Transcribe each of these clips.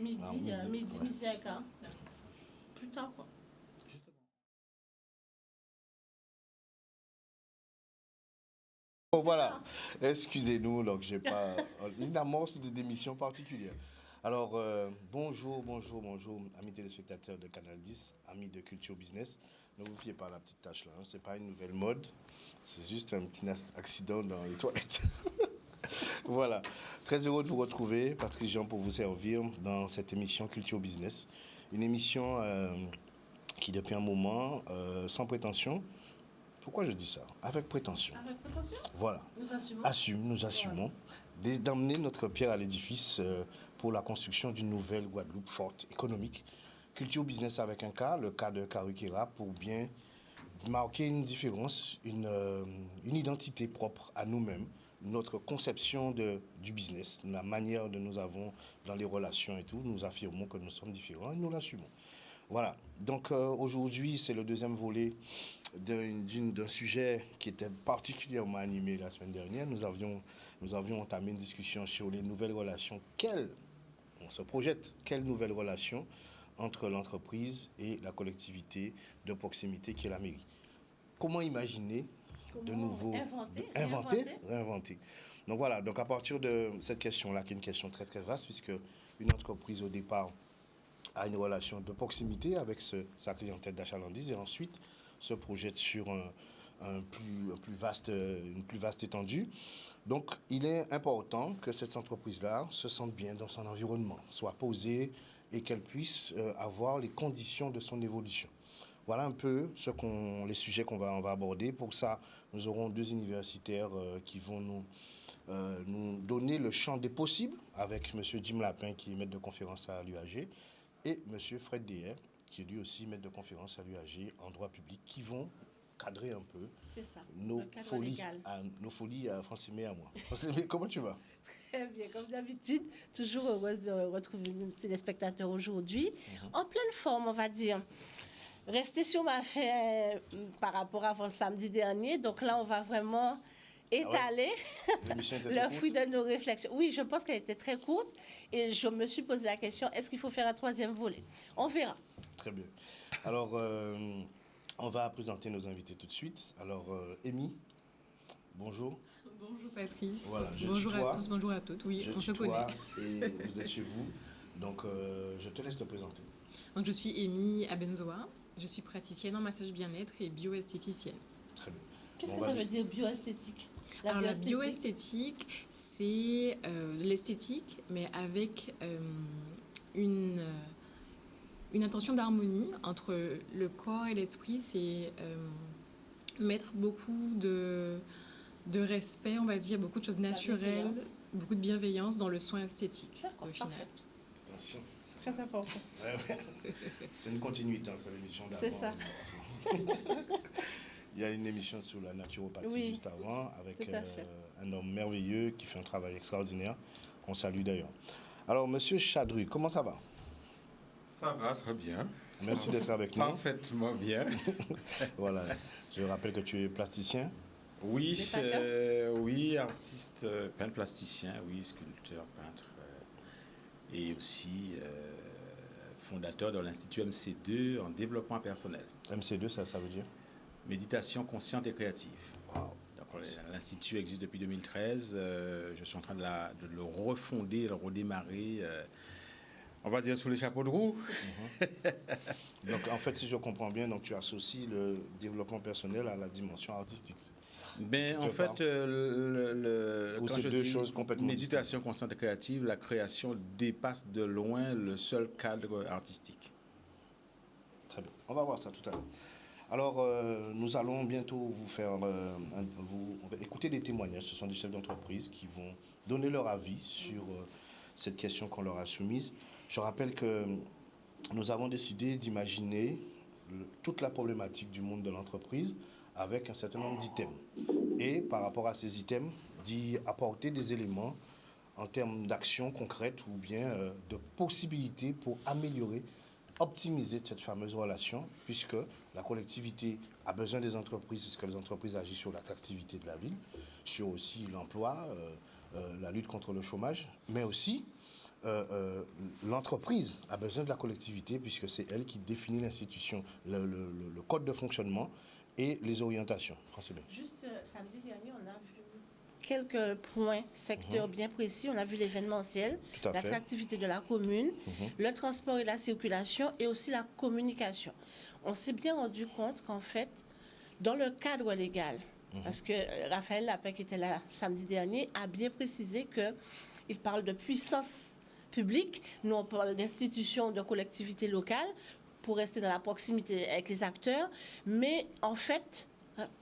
Midi et quart. Plus tard, quoi. Bon, voilà, excusez-nous, donc j'ai pas une amorce de démission particulière. Alors, bonjour, amis téléspectateurs de Canal 10, amis de Culture Business. Ne vous fiez pas à la petite tâche là, hein, c'est pas une nouvelle mode, c'est juste un petit accident dans les toilettes. Voilà, très heureux de vous retrouver, Patrick Jean, pour vous servir dans cette émission Culture Business. Une émission qui, depuis un moment, sans prétention. Pourquoi je dis ça? Avec prétention. Avec prétention. Voilà. Nous assumons d'emmener notre pierre à l'édifice pour la construction d'une nouvelle Guadeloupe forte, économique. Culture business avec un cas, le cas de Karukera, pour bien marquer une différence, une identité propre à nous-mêmes, notre conception du business, la manière dont nous avons dans les relations et tout, nous affirmons que nous sommes différents et nous l'assumons. Voilà, donc aujourd'hui c'est le deuxième volet d'un sujet qui était particulièrement animé la semaine dernière. Nous avions entamé une discussion sur les nouvelles relations. On se projette, quelles nouvelles relations entre l'entreprise et la collectivité de proximité qui est la mairie. Comment imaginer de nouveau réinventer. Donc voilà, donc à partir de cette question-là, qui est une question très très vaste, puisque une entreprise au départ a une relation de proximité avec sa clientèle d'achalandise et ensuite se projette sur une plus vaste étendue. Donc, il est important que cette entreprise-là se sente bien dans son environnement, soit posée et qu'elle puisse avoir les conditions de son évolution. Voilà un peu les sujets qu'on va aborder. Pour ça, nous aurons deux universitaires qui vont nous donner le champ des possibles avec M. Jim Lapin, qui est maître de conférence à l'UAG, et M. Fred Deher, qui est lui aussi maître de conférence à l'UAG en droit public, qui vont cadrer un peu nos folies à Francimé et à moi. Francimé, comment tu vas? Très bien, comme d'habitude, toujours heureuse de retrouver nos téléspectateurs aujourd'hui. En pleine forme, on va dire. Rester sur ma fin par rapport à samedi dernier. Donc là, on va vraiment étaler le fruit de nos réflexions. Oui, je pense qu'elle était très courte et je me suis posé la question, est-ce qu'il faut faire un troisième volet? On verra. Très bien. Alors, on va présenter nos invités tout de suite. Alors, Amy, bonjour. Bonjour Patrice. Voilà, bonjour à tous, bonjour à toutes. Oui, on se connaît. Et vous êtes chez vous. Donc, je te laisse te présenter. Donc, je suis Amy Abenzoa. Je suis praticienne en massage bien-être et bioesthéticienne. Très bien. Qu'est-ce que ça veut dire bioesthétique? Alors, la bioesthétique, c'est l'esthétique, mais avec une intention d'harmonie entre le corps et l'esprit. C'est mettre beaucoup de respect, on va dire, beaucoup de choses naturelles, beaucoup de bienveillance dans le soin esthétique, au final. Parfait. Attention. C'est très important. C'est une continuité entre l'émission d'avant. C'est ça. Il y a une émission sur la naturopathie juste avant, avec un homme merveilleux qui fait un travail extraordinaire, qu'on salue d'ailleurs. Alors, Monsieur Chadru, comment ça va? Ça va très bien. Merci d'être avec nous. Parfaitement bien. Voilà. Je rappelle que tu es plasticien. Oui, oui, artiste, peintre plasticien, oui, sculpteur, peintre, et aussi fondateur de l'Institut MC2 en développement personnel. MC2, ça veut dire? Méditation consciente et créative. Wow. Donc, l'Institut existe depuis 2013. Je suis en train de le refonder, de le redémarrer. On va dire sous les chapeaux de roue. Donc, en fait, si je comprends bien, donc tu associes le développement personnel à la dimension artistique. Ben, en fait, ou c'est deux choses complètement méditation consciente et créative, la création dépasse de loin le seul cadre artistique. Très bien. On va voir ça tout à l'heure. Alors, nous allons bientôt vous faire, on va écouter des témoignages. Ce sont des chefs d'entreprise qui vont donner leur avis sur cette question qu'on leur a soumise. Je rappelle que nous avons décidé d'imaginer toute la problématique du monde de l'entreprise avec un certain nombre d'items. Et par rapport à ces items, d'y apporter des éléments en termes d'actions concrètes ou bien de possibilités pour améliorer, optimiser cette fameuse relation, puisque la collectivité a besoin des entreprises, puisque les entreprises agissent sur l'attractivité de la ville, sur aussi l'emploi, la lutte contre le chômage, mais aussi l'entreprise a besoin de la collectivité puisque c'est elle qui définit l'institution, le code de fonctionnement et les orientations. Juste samedi dernier, on a vu quelques points, secteurs bien précis. On a vu l'événementiel, l'attractivité de la commune, le transport et la circulation et aussi la communication. On s'est bien rendu compte qu'en fait, dans le cadre légal, parce que Raphaël Lapin, qui était là samedi dernier, a bien précisé qu'il parle de puissance publique, nous on parle d'institutions, de collectivités locales, pour rester dans la proximité avec les acteurs, mais en fait,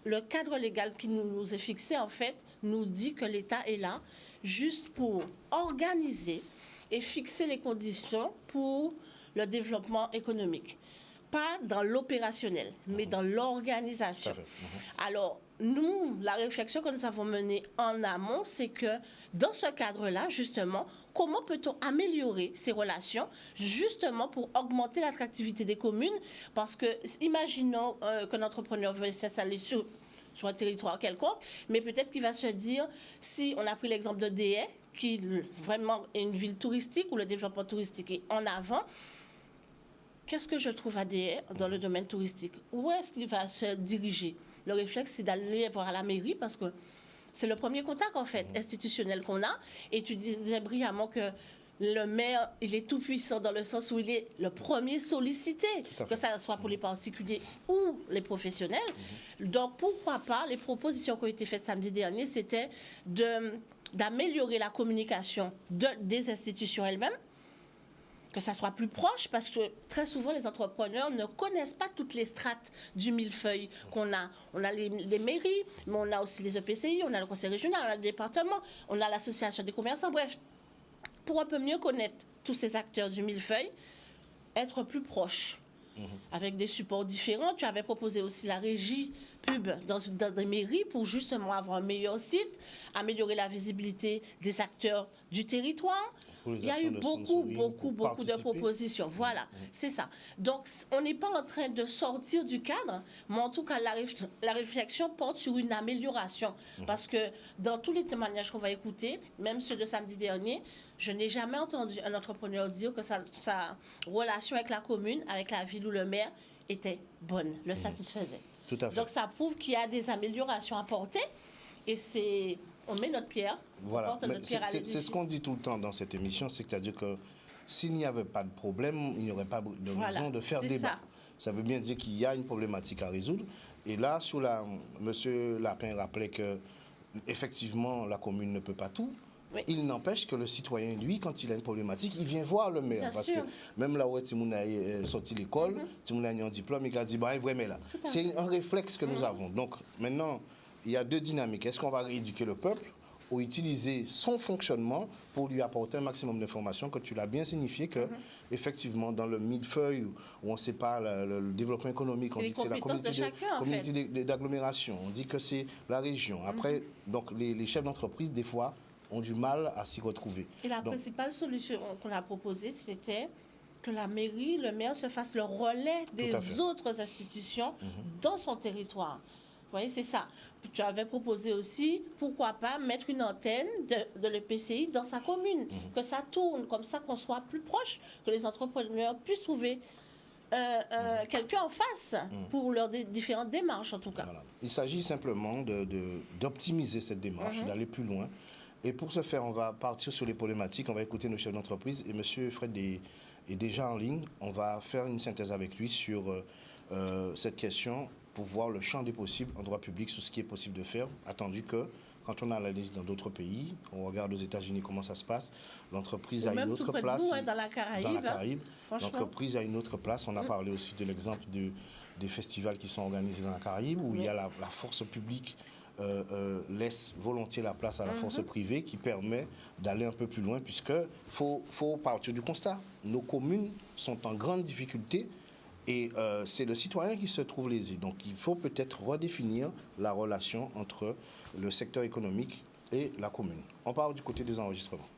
le cadre légal qui nous est fixé, en fait, nous dit que l'État est là juste pour organiser et fixer les conditions pour le développement économique. Pas dans l'opérationnel, mais dans l'organisation. Alors, nous, la réflexion que nous avons menée en amont, c'est que dans ce cadre-là, justement, comment peut-on améliorer ces relations, justement pour augmenter l'attractivité des communes? Parce que, imaginons qu'un entrepreneur veut s'installer sur un territoire quelconque, mais peut-être qu'il va se dire, si on a pris l'exemple de Déhay, qui vraiment est une ville touristique où le développement touristique est en avant, qu'est-ce que je trouve à Déhay dans le domaine touristique? Où est-ce qu'il va se diriger? Le réflexe, c'est d'aller voir à la mairie parce que c'est le premier contact, en fait, institutionnel qu'on a. Et tu disais brillamment que le maire, il est tout puissant dans le sens où il est le premier sollicité, que ça soit pour les particuliers ou les professionnels. Donc, pourquoi pas, les propositions qui ont été faites samedi dernier, c'était d'améliorer la communication des institutions elles-mêmes, que ça soit plus proche, parce que très souvent, les entrepreneurs ne connaissent pas toutes les strates du millefeuille qu'on a. On a les mairies, mais on a aussi les EPCI, on a le conseil régional, on a le département, on a l'association des commerçants. Bref, pour un peu mieux connaître tous ces acteurs du millefeuille, être plus proche, avec des supports différents. Tu avais proposé aussi la régie pub dans des mairies pour justement avoir un meilleur site, améliorer la visibilité des acteurs du territoire. Il y a eu beaucoup de propositions. Voilà, c'est ça. Donc, on n'est pas en train de sortir du cadre, mais en tout cas, la réflexion porte sur une amélioration. Parce que dans tous les témoignages qu'on va écouter, même ceux de samedi dernier, je n'ai jamais entendu un entrepreneur dire que sa relation avec la commune, avec la ville ou le maire, était bonne, le satisfaisait. Tout à fait. Donc, ça prouve qu'il y a des améliorations à porter. Et on met notre pierre. Voilà. C'est ce qu'on dit tout le temps dans cette émission, c'est-à-dire que s'il n'y avait pas de problème, il n'y aurait pas de raison de faire débat. Ça veut bien dire qu'il y a une problématique à résoudre. Et là, M. Lapin rappelait que effectivement, la commune ne peut pas tout. Oui. Il n'empêche que le citoyen, lui, quand il a une problématique, il vient voir le maire. Bien parce sûr. que même là où Timoun a sorti l'école, Timoun a un diplôme, il a dit, bah, vraiment là. C'est un réflexe que nous avons. Donc maintenant, il y a deux dynamiques. Est-ce qu'on va rééduquer le peuple ou utiliser son fonctionnement pour lui apporter un maximum d'informations, que tu l'as bien signifié que, effectivement, dans le millefeuille où on ne sait pas le développement économique, on dit que c'est la communauté d'agglomération, on dit que c'est la région. Après, donc les chefs d'entreprise, des fois, ont du mal à s'y retrouver. Et la principale solution qu'on a proposée, c'était que la mairie, le maire se fasse le relais des autres institutions dans son territoire. Vous voyez, c'est ça. Tu avais proposé aussi, pourquoi pas, mettre une antenne de l'EPCI dans sa commune, que ça tourne, comme ça qu'on soit plus proche, que les entrepreneurs puissent trouver quelqu'un en face pour leurs différentes démarches, en tout cas. Voilà. Il s'agit simplement d'optimiser cette démarche, d'aller plus loin. Et pour ce faire, on va partir sur les problématiques, on va écouter nos chefs d'entreprise. Et M. Fred est déjà en ligne. On va faire une synthèse avec lui sur cette question pour voir le champ des possibles en droit public sur ce qui est possible de faire, attendu que quand on analyse dans d'autres pays, on regarde aux États-Unis comment ça se passe, l'entreprise a une autre place. Nous, dans la Caraïbe. L'entreprise a une autre place. On a parlé aussi de l'exemple des festivals qui sont organisés dans la Caraïbe, où il y a la force publique laisse volontiers la place à la force privée qui permet d'aller un peu plus loin, puisque faut partir du constat. Nos communes sont en grande difficulté et c'est le citoyen qui se trouve lésé. Donc il faut peut-être redéfinir la relation entre le secteur économique et la commune. On part du côté des enregistrements.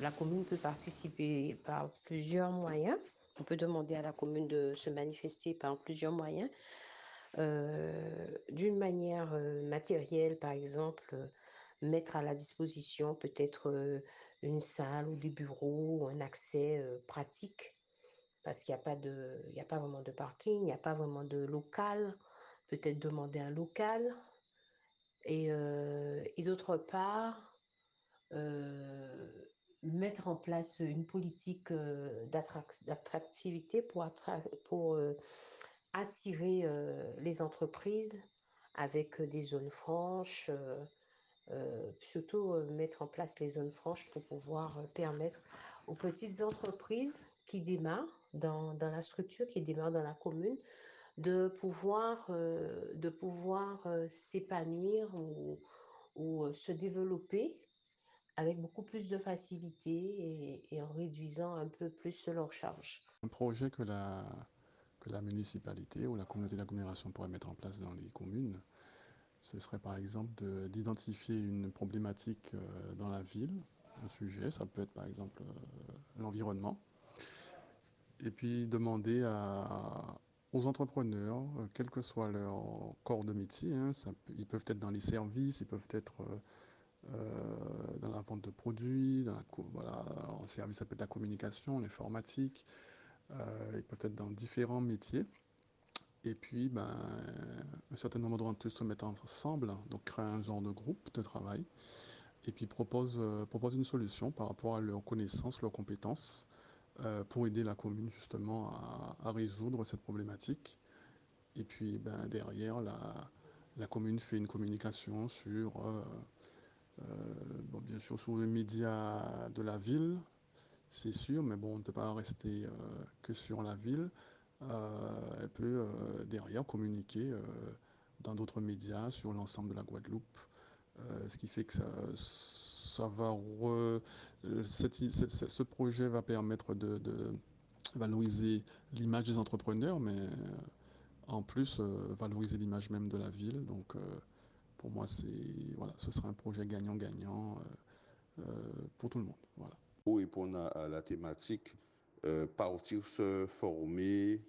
La commune peut participer par plusieurs moyens. On peut demander à la commune de se manifester par plusieurs moyens. D'une manière matérielle, par exemple, mettre à la disposition peut-être une salle ou des bureaux, un accès pratique, parce qu'il n'y a pas vraiment de parking, il n'y a pas vraiment de local, peut-être demander un local. Et d'autre part, mettre en place une politique d'attractivité pour attirer les entreprises avec des zones franches, surtout mettre en place les zones franches pour pouvoir permettre aux petites entreprises qui démarrent dans la structure, qui démarrent dans la commune, de pouvoir s'épanouir ou se développer avec beaucoup plus de facilité et en réduisant un peu plus leurs charges. Un projet que la municipalité ou la communauté d'agglomération pourrait mettre en place dans les communes, ce serait par exemple d'identifier une problématique dans la ville, un sujet, ça peut être par exemple l'environnement, et puis demander aux entrepreneurs, quel que soit leur corps de métier, hein, ils peuvent être dans les services, ils peuvent être dans la vente de produits, voilà, en service ça peut être la communication, l'informatique, ils peuvent être dans différents métiers. Et puis, un certain nombre d'entre eux se mettent ensemble, donc créent un genre de groupe de travail, et puis proposent une solution par rapport à leurs connaissances, leurs compétences, pour aider la commune justement à résoudre cette problématique. Et puis derrière, la commune fait une communication bien sûr sur les médias de la ville, c'est sûr, mais bon, on ne peut pas rester que sur la ville. Elle peut derrière communiquer dans d'autres médias sur l'ensemble de la Guadeloupe, ce qui fait que ce projet va permettre de valoriser l'image des entrepreneurs, mais en plus valoriser l'image même de la ville. Donc pour moi, ce sera un projet gagnant-gagnant pour tout le monde. Voilà. Pour répondre à la thématique, partir se former,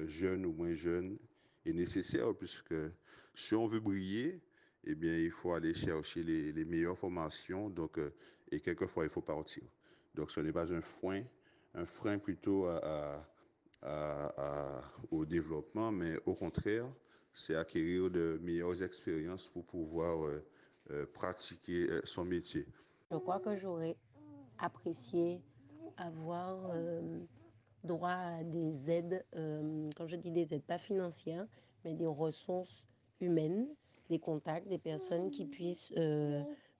jeune ou moins jeune, est nécessaire puisque si on veut briller, eh bien, il faut aller chercher les meilleures formations. Donc, et quelquefois, il faut partir. Donc, ce n'est pas un frein plutôt au développement, mais au contraire, c'est acquérir de meilleures expériences pour pouvoir pratiquer son métier. Je crois que j'aurais apprécié avoir droit à des aides, quand je dis des aides, pas financières, mais des ressources humaines, des contacts, des personnes qui puissent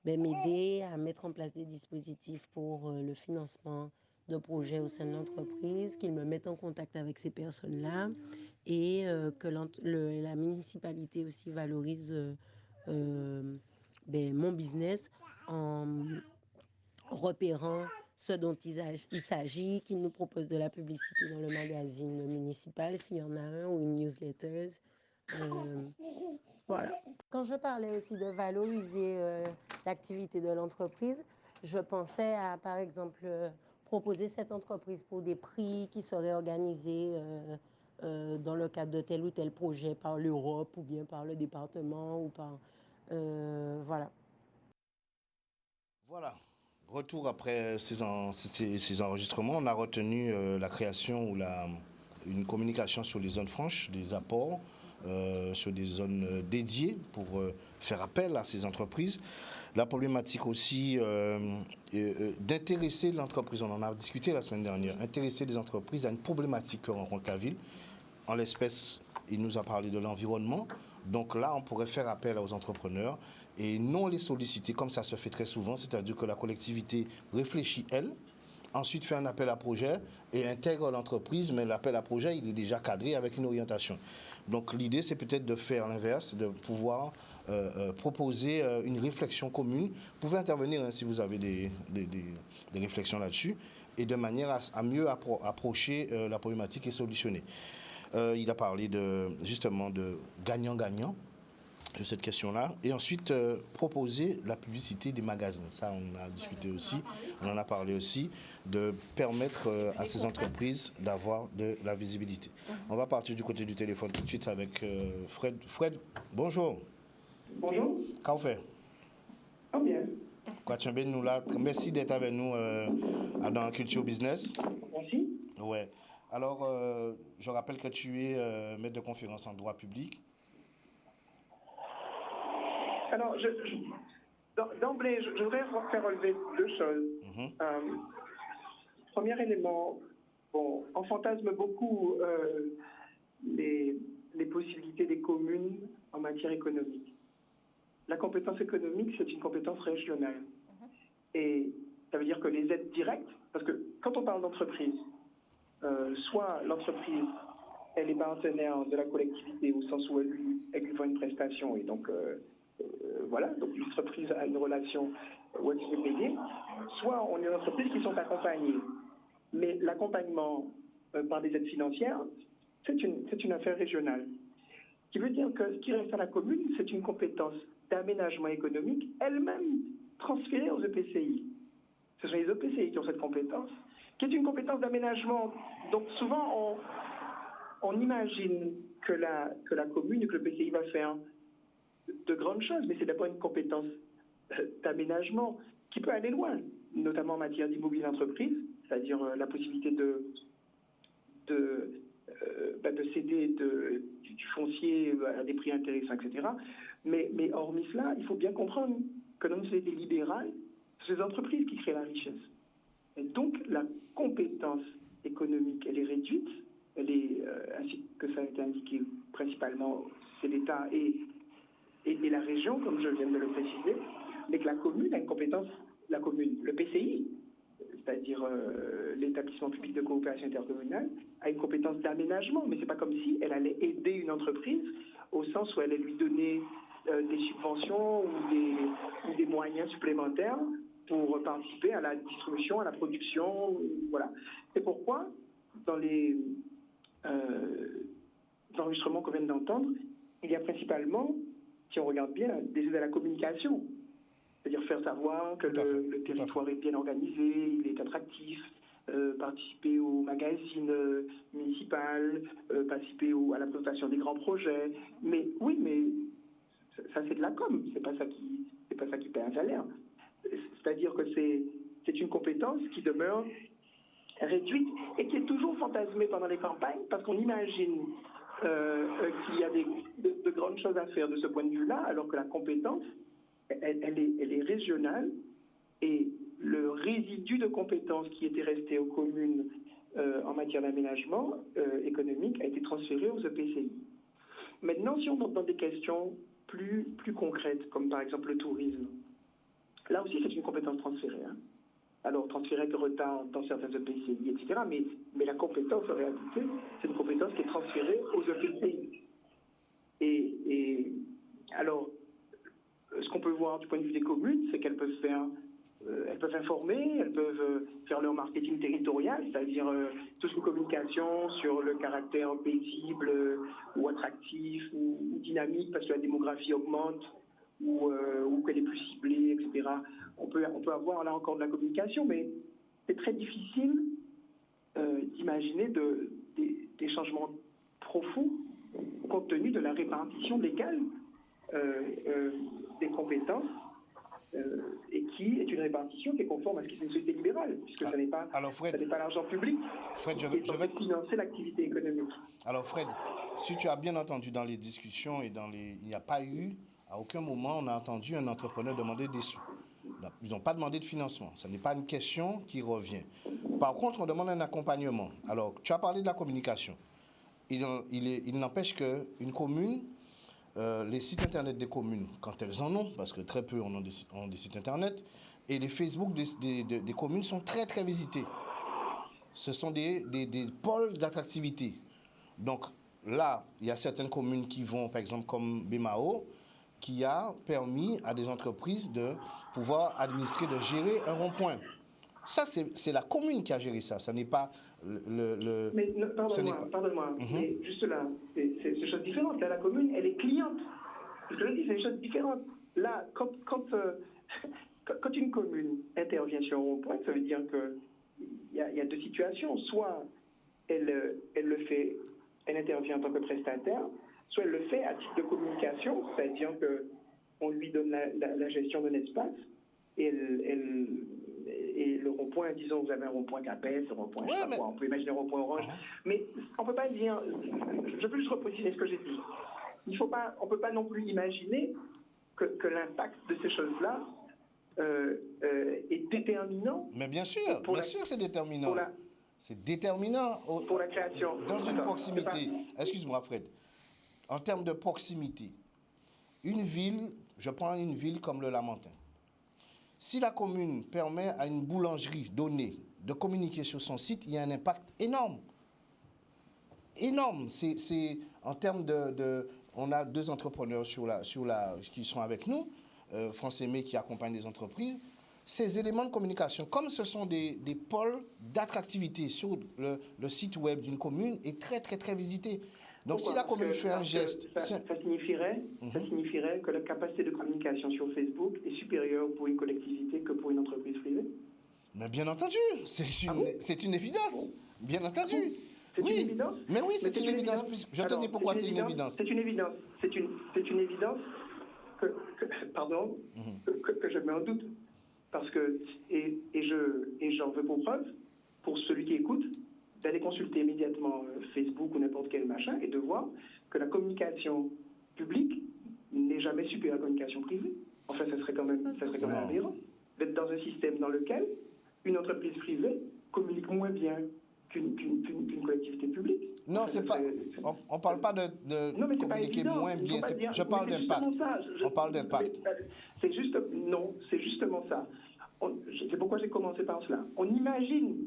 m'aider à mettre en place des dispositifs pour le financement de projets au sein de l'entreprise, qu'ils me mettent en contact avec ces personnes-là et que la municipalité aussi valorise mon business en repérant ce dont il s'agit, qu'il nous propose de la publicité dans le magazine municipal, s'il y en a un, ou une newsletter. Voilà. Quand je parlais aussi de valoriser l'activité de l'entreprise, je pensais à, par exemple, proposer cette entreprise pour des prix qui seraient organisés dans le cadre de tel ou tel projet par l'Europe ou bien par le département ou par... voilà. Voilà. Retour après ces enregistrements, on a retenu la création ou une communication sur les zones franches, des apports sur des zones dédiées pour faire appel à ces entreprises. La problématique aussi d'intéresser l'entreprise, on en a discuté la semaine dernière, intéresser les entreprises à une problématique que rencontre la ville. En l'espèce, il nous a parlé de l'environnement. Donc là, on pourrait faire appel aux entrepreneurs et non les solliciter comme ça se fait très souvent, c'est-à-dire que la collectivité réfléchit, elle, ensuite fait un appel à projet et intègre l'entreprise, mais l'appel à projet, il est déjà cadré avec une orientation. Donc l'idée, c'est peut-être de faire l'inverse, de pouvoir proposer une réflexion commune. Vous pouvez intervenir si vous avez des réflexions là-dessus, et de manière à mieux approcher la problématique et solutionner. Il a parlé justement de gagnant-gagnant sur cette question-là. Et ensuite, proposer la publicité des magazines. Ça, on a discuté aussi. On en a parlé aussi, de permettre à ces entreprises d'avoir de la visibilité. On va partir du côté du téléphone tout de suite avec Fred. Fred, bonjour. Bonjour. Qu'est-ce que vous faites? Kwachembe, nous là. Merci d'être avec nous dans Culture Business. Merci. Ouais. Alors, je rappelle que tu es maître de conférence en droit public. Alors, d'emblée, je voudrais faire relever deux choses. Premier élément, bon, on fantasme beaucoup les possibilités des communes en matière économique. La compétence économique, c'est une compétence régionale. Et ça veut dire que les aides directes, parce que quand on parle d'entreprise, soit l'entreprise, elle est partenaire de la collectivité au sens où elle lui vend une prestation, et donc voilà, donc l'entreprise a une relation où elle se fait payer, soit on est une entreprise qui sont accompagnées. Mais l'accompagnement par des aides financières, c'est une affaire régionale. Ce qui veut dire que ce qui reste à la commune, c'est une compétence d'aménagement économique, elle-même transférée aux EPCI. Ce sont les EPCI qui ont cette compétence, qui est une compétence d'aménagement. Donc souvent, on imagine que la commune et que le PCI va faire de grandes choses, mais c'est d'abord une compétence d'aménagement qui peut aller loin, notamment en matière d'immobilier d'entreprise, c'est-à-dire la possibilité de céder du foncier à des prix intéressants, etc. Mais hormis cela, il faut bien comprendre que dans une société libérale, c'est les entreprises qui créent la richesse. Et donc, la compétence économique, elle est réduite, elle est, ainsi que ça a été indiqué, principalement, c'est l'État et la région, comme je viens de le préciser, mais que la commune a une compétence, le PCI, c'est-à-dire l'établissement public de coopération intercommunale, a une compétence d'aménagement, mais c'est pas comme si elle allait aider une entreprise au sens où elle allait lui donner des subventions ou des moyens supplémentaires pour participer à la distribution, à la production, voilà. C'est pourquoi, dans les enregistrements qu'on vient d'entendre, il y a principalement, si on regarde bien, des aides à la communication. C'est-à-dire faire savoir que le territoire est bien organisé, il est attractif, participer au magazine municipal, participer à la présentation des grands projets. Mais oui, mais ça c'est de la com, c'est pas ça qui paie un salaire. C'est-à-dire que c'est une compétence qui demeure réduite et qui est toujours fantasmée pendant les campagnes parce qu'on imagine qu'il y a de grandes choses à faire de ce point de vue-là, alors que la compétence, elle est régionale et le résidu de compétences qui était resté aux communes en matière d'aménagement économique a été transféré aux EPCI. Maintenant, si on entre dans des questions plus concrètes, comme par exemple le tourisme, là aussi c'est une compétence transférée. Hein. Alors, transférée avec retard dans certains EPCI, etc. Mais la compétence, en réalité, c'est une compétence qui est transférée aux EPCI. Et alors, ce qu'on peut voir du point de vue des communes, c'est qu'elles peuvent informer, elles peuvent faire leur marketing territorial, c'est-à-dire toute une communication sur le caractère paisible ou attractif ou dynamique parce que la démographie augmente ou qu'elle est plus ciblée, etc. On peut avoir là encore de la communication, mais c'est très difficile d'imaginer des changements profonds compte tenu de la répartition légale des compétences et qui est une répartition qui est conforme à ce qui est une société libérale, puisque ce n'est pas l'argent public qui est financer l'activité économique. Alors Fred, si tu as bien entendu dans les discussions et il n'y a pas eu, à aucun moment on a entendu un entrepreneur demander des sous. Ils n'ont pas demandé de financement. Ce n'est pas une question qui revient. Par contre, on demande un accompagnement. Alors, tu as parlé de la communication. Il n'empêche qu'une commune, les sites internet des communes, quand elles en ont, parce que très peu ont des sites internet, et les Facebook des communes sont très très visités. Ce sont des pôles d'attractivité. Donc là, il y a certaines communes qui vont, par exemple comme Bemao, qui a permis à des entreprises de pouvoir administrer, de gérer un rond-point. Ça, c'est la commune qui a géré ça. Ce n'est pas Mais pardonne-moi. Mais juste là, c'est une chose différente. Là, la commune, elle est cliente. Je te le dis, c'est une chose différente. Là, quand une commune intervient sur un rond-point, ça veut dire qu'il y a deux situations. Soit elle intervient en tant que prestataire, soit elle le fait à titre de communication, c'est-à-dire qu'on lui donne la gestion d'un espace et le rond-point, disons, vous avez un rond-point Capes, un rond-point, on peut imaginer un rond-point Orange, mais on ne peut pas dire, je peux juste repréciser ce que j'ai dit. On ne peut pas non plus imaginer que l'impact de ces choses-là est déterminant. Mais bien sûr, c'est déterminant. C'est déterminant pour la création. Dans une proximité. Excuse-moi, Fred. En termes de proximité, une ville, je prends une ville comme le Lamentin. Si la commune permet à une boulangerie donnée de communiquer sur son site, il y a un impact énorme. Énorme. C'est en termes de on a 2 entrepreneurs qui sont avec nous, France Aimé qui accompagne les entreprises. Ces éléments de communication, comme ce sont des pôles d'attractivité sur le site web d'une commune, est très, très, très visité. Donc, si la commune fait un geste... Ça signifierait que la capacité de communication sur Facebook est supérieure pour une collectivité que pour une entreprise privée? Mais bien entendu, c'est une évidence. Bien entendu. C'est une évidence? Mais oui, c'est une évidence. Je te dis pourquoi c'est une évidence. C'est une évidence. C'est une évidence que je mets en doute. Parce que, et j'en veux pour preuve, pour celui qui écoute, d'aller consulter immédiatement Facebook ou n'importe quel machin et de voir que la communication publique n'est jamais supérieure à la communication privée. Enfin, ça serait quand même aberrant d'être dans un système dans lequel une entreprise privée communique moins bien qu'une collectivité publique. Non, c'est pas. On ne parle pas de communiquer moins bien. Je parle d'impact. On parle d'impact. C'est justement ça. C'est pourquoi j'ai commencé par cela. On imagine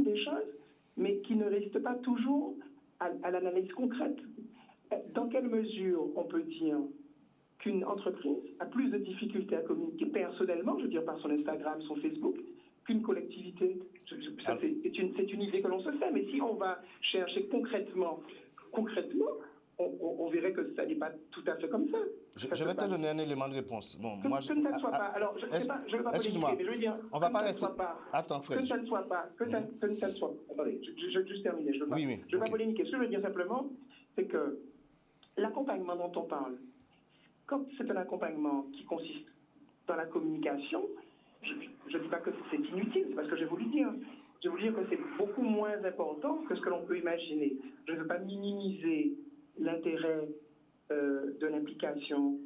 des choses, mais qui ne résistent pas toujours à l'analyse concrète. Dans quelle mesure on peut dire qu'une entreprise a plus de difficultés à communiquer personnellement, je veux dire par son Instagram, son Facebook, qu'une collectivité? C'est une idée que l'on se fait, mais si on va chercher concrètement, on verrait que ça n'est pas tout à fait comme ça. Je vais te donner un élément de réponse. Bon, que ça ne soit pas. Alors, je ne veux pas excuse-moi, mais je veux dire, on va pas rester. Attends, Fred. Que ça ne soit pas. Attendez, je vais juste terminer. Je ne veux pas polémiquer. Ce que je veux dire simplement, c'est que l'accompagnement dont on parle, comme c'est un accompagnement qui consiste dans la communication, je ne dis pas que c'est inutile, c'est parce que j'ai voulu dire. Je veux dire que c'est beaucoup moins important que ce que l'on peut imaginer. Je ne veux pas minimiser l'intérêt de l'implication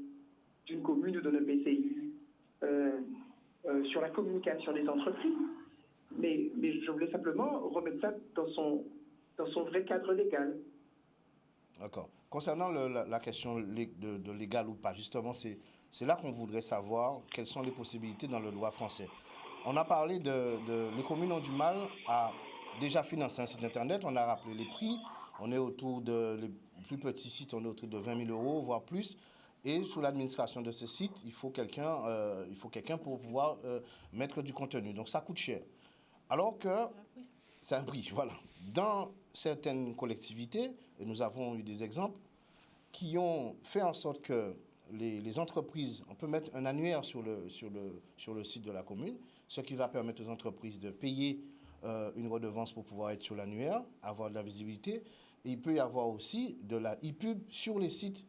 d'une commune ou d'un PCI sur la communication des entreprises, mais je voulais simplement remettre ça dans son vrai cadre légal. D'accord. Concernant la question de légal ou pas, justement, c'est là qu'on voudrait savoir quelles sont les possibilités dans le droit français. On a parlé les communes ont du mal à déjà financer un site internet, on a rappelé les prix, on est autour les plus petits sites, on est autour de 20 000 €, voire plus. Et sous l'administration de ces sites, il faut quelqu'un pour pouvoir mettre du contenu. Donc ça coûte cher. Alors que c'est un prix, voilà. Dans certaines collectivités, et nous avons eu des exemples, qui ont fait en sorte que les entreprises, on peut mettre un annuaire sur le site de la commune, ce qui va permettre aux entreprises de payer une redevance pour pouvoir être sur l'annuaire, avoir de la visibilité. Et il peut y avoir aussi de la e-pub sur les sites.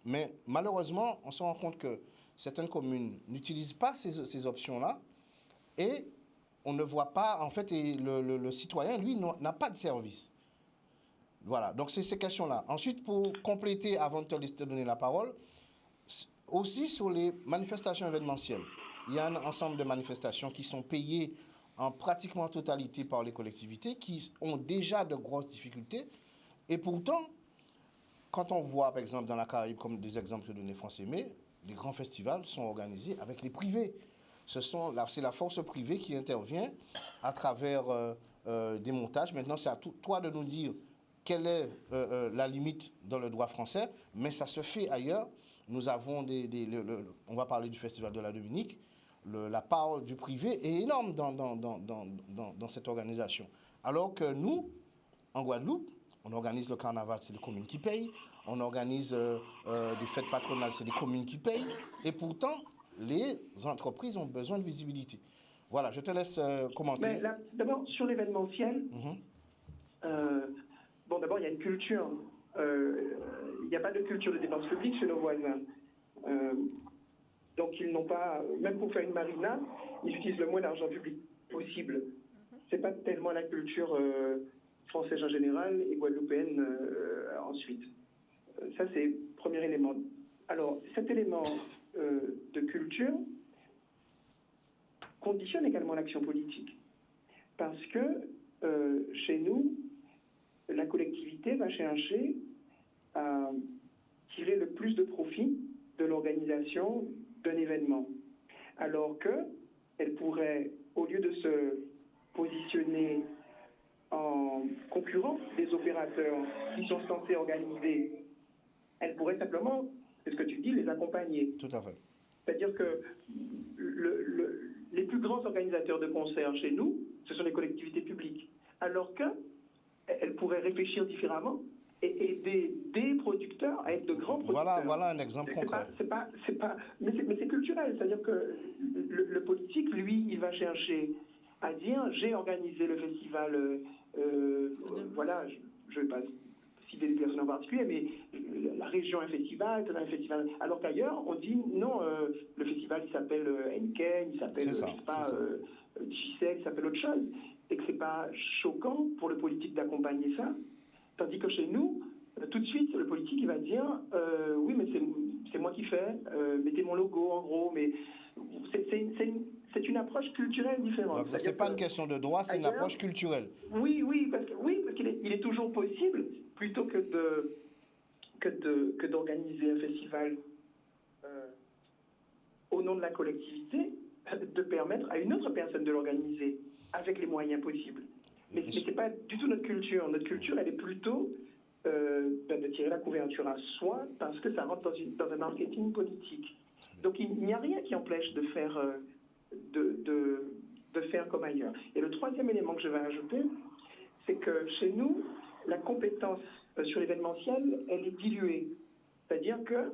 Mais malheureusement, on se rend compte que certaines communes n'utilisent pas ces options-là et on ne voit pas, en fait, et le citoyen, lui, n'a pas de service. Voilà, donc c'est ces questions-là. Ensuite, pour compléter, avant de te donner la parole, aussi sur les manifestations événementielles. Il y a un ensemble de manifestations qui sont payées en pratiquement totalité par les collectivités, qui ont déjà de grosses difficultés. Et pourtant, quand on voit, par exemple, dans la Caraïbe, comme des exemples donnés France Aimé, les grands festivals sont organisés avec les privés. C'est la force privée qui intervient à travers des montages. Maintenant, c'est à toi de nous dire quelle est la limite dans le droit français, mais ça se fait ailleurs. Nous avons on va parler du Festival de la Dominique. La part du privé est énorme dans cette organisation. Alors que nous, en Guadeloupe, on organise le carnaval, c'est les communes qui payent. On organise des fêtes patronales, c'est les communes qui payent. Et pourtant, les entreprises ont besoin de visibilité. Voilà, je te laisse commenter. D'abord, sur l'événementiel, d'abord, il y a une culture. Il n'y a pas de culture de dépenses publiques chez nos voisins. Donc ils n'ont pas, même pour faire une marina, ils utilisent le moins d'argent public possible. C'est pas tellement la culture française en général et guadeloupéenne ensuite. Ça, c'est le premier élément. Alors, cet élément de culture conditionne également l'action politique. Parce que chez nous, la collectivité va chercher à tirer le plus de profit de l'organisation d'un événement. Alors qu'elle pourrait, au lieu de se positionner en concurrent des opérateurs qui sont censés organiser, elle pourrait simplement, c'est ce que tu dis, les accompagner. Tout à fait. C'est-à-dire que les plus grands organisateurs de concerts chez nous, ce sont les collectivités publiques. Alors qu'elles pourraient réfléchir différemment et aider des producteurs à être de grands producteurs. Voilà un exemple concret. Mais c'est culturel. C'est-à-dire que le politique, lui, il va chercher à dire, j'ai organisé le festival, voilà, je ne vais pas citer des personnes en particulier, mais la région a un festival, un festival. Alors qu'ailleurs, on dit, non, le festival, il s'appelle Henken, il s'appelle, JCEC, il s'appelle autre chose. Et que c'est pas choquant pour le politique d'accompagner ça. Tandis que chez nous, tout de suite, le politique, il va dire, oui, mais c'est moi qui fais, mettez mon logo, en gros, mais c'est une approche culturelle différente. Donc, c'est pas une question de droit, c'est une approche culturelle. Oui, parce qu'il est toujours possible, plutôt que d'organiser un festival au nom de la collectivité, de permettre à une autre personne de l'organiser avec les moyens possibles. Mais ce n'est pas du tout notre culture. Notre culture, elle est plutôt de tirer la couverture à soi parce que ça rentre dans un marketing politique. Donc il n'y a rien qui empêche de faire, de faire comme ailleurs. Et le troisième élément que je vais ajouter, c'est que chez nous, la compétence sur l'événementiel, elle est diluée. C'est-à-dire que,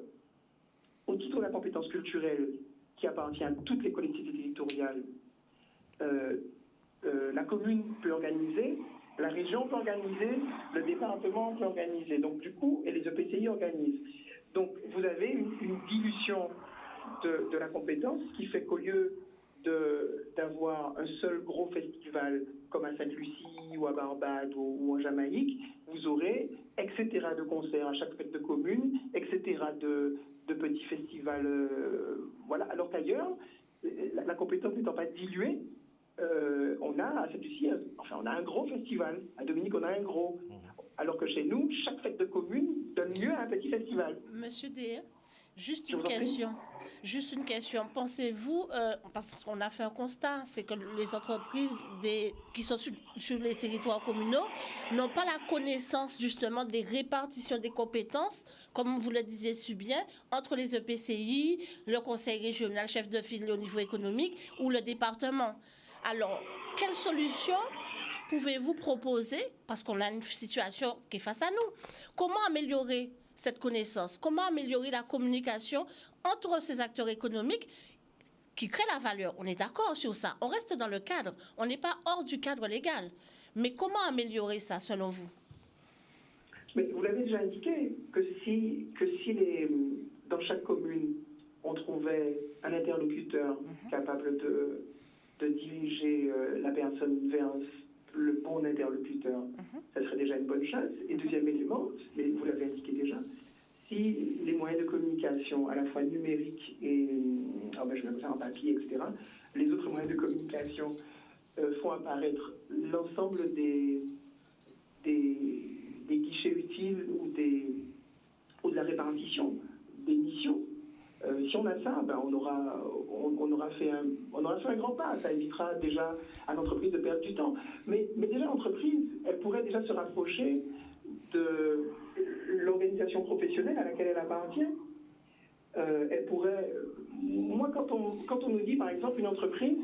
au-dessus de la compétence culturelle qui appartient à toutes les collectivités territoriales, la commune peut organiser, la région peut organiser, le département peut organiser. Donc du coup, et les EPCI organisent. Donc vous avez une dilution de la compétence qui fait qu'au lieu d'avoir un seul gros festival comme à Sainte-Lucie ou à Barbade ou en Jamaïque, vous aurez etc. de concerts à chaque fête de commune, etc. de petits festivals. Voilà. Alors qu'ailleurs, la compétence n'étant pas diluée, on a à Sainte-Lucie, on a un gros festival. À Dominique, on a un gros. Alors que chez nous, chaque fête de commune donne lieu à un petit festival. Monsieur D, juste une question. Pensez-vous, parce qu'on a fait un constat, c'est que les entreprises qui sont sur les territoires communaux n'ont pas la connaissance justement des répartitions des compétences, comme vous le disiez si bien, entre les EPCI, le conseil régional, chef de file au niveau économique ou le département. Alors, quelle solution pouvez-vous proposer, parce qu'on a une situation qui est face à nous? Comment améliorer cette connaissance? Comment améliorer la communication entre ces acteurs économiques qui créent la valeur? On est d'accord sur ça. On reste dans le cadre. On n'est pas hors du cadre légal. Mais comment améliorer ça, selon vous? Mais vous l'avez déjà indiqué, que si dans chaque commune, on trouvait un interlocuteur capable de diriger la personne vers le bon interlocuteur, ça serait déjà une bonne chose. Et deuxième élément, mais vous l'avez indiqué déjà, si les moyens de communication, à la fois numériques et, je vais faire en papier, etc., les autres moyens de communication font apparaître l'ensemble des guichets utiles ou de la répartition des missions. Si on a ça, on aura fait un grand pas. Ça évitera déjà à l'entreprise de perdre du temps. Mais déjà, l'entreprise, elle pourrait déjà se rapprocher de l'organisation professionnelle à laquelle elle appartient. Elle pourrait... Moi, quand on nous dit, par exemple, une entreprise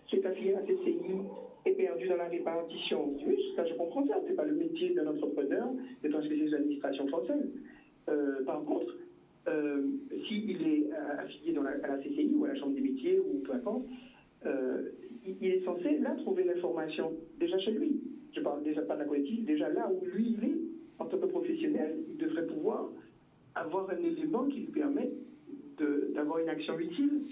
qui est affiliée à CCI est perdue dans la répartition, oui, ça, je comprends ça. C'est pas le métier d'un entrepreneur d'être un spécialiste de l'administration française. Par contre, s'il est affilié à la CCI ou à la Chambre des métiers ou peu importe, il est censé là trouver l'information déjà chez lui. Je parle déjà pas de la collective, déjà là où lui il est en tant que professionnel, il devrait pouvoir avoir un élément qui lui permet d'avoir une action utile.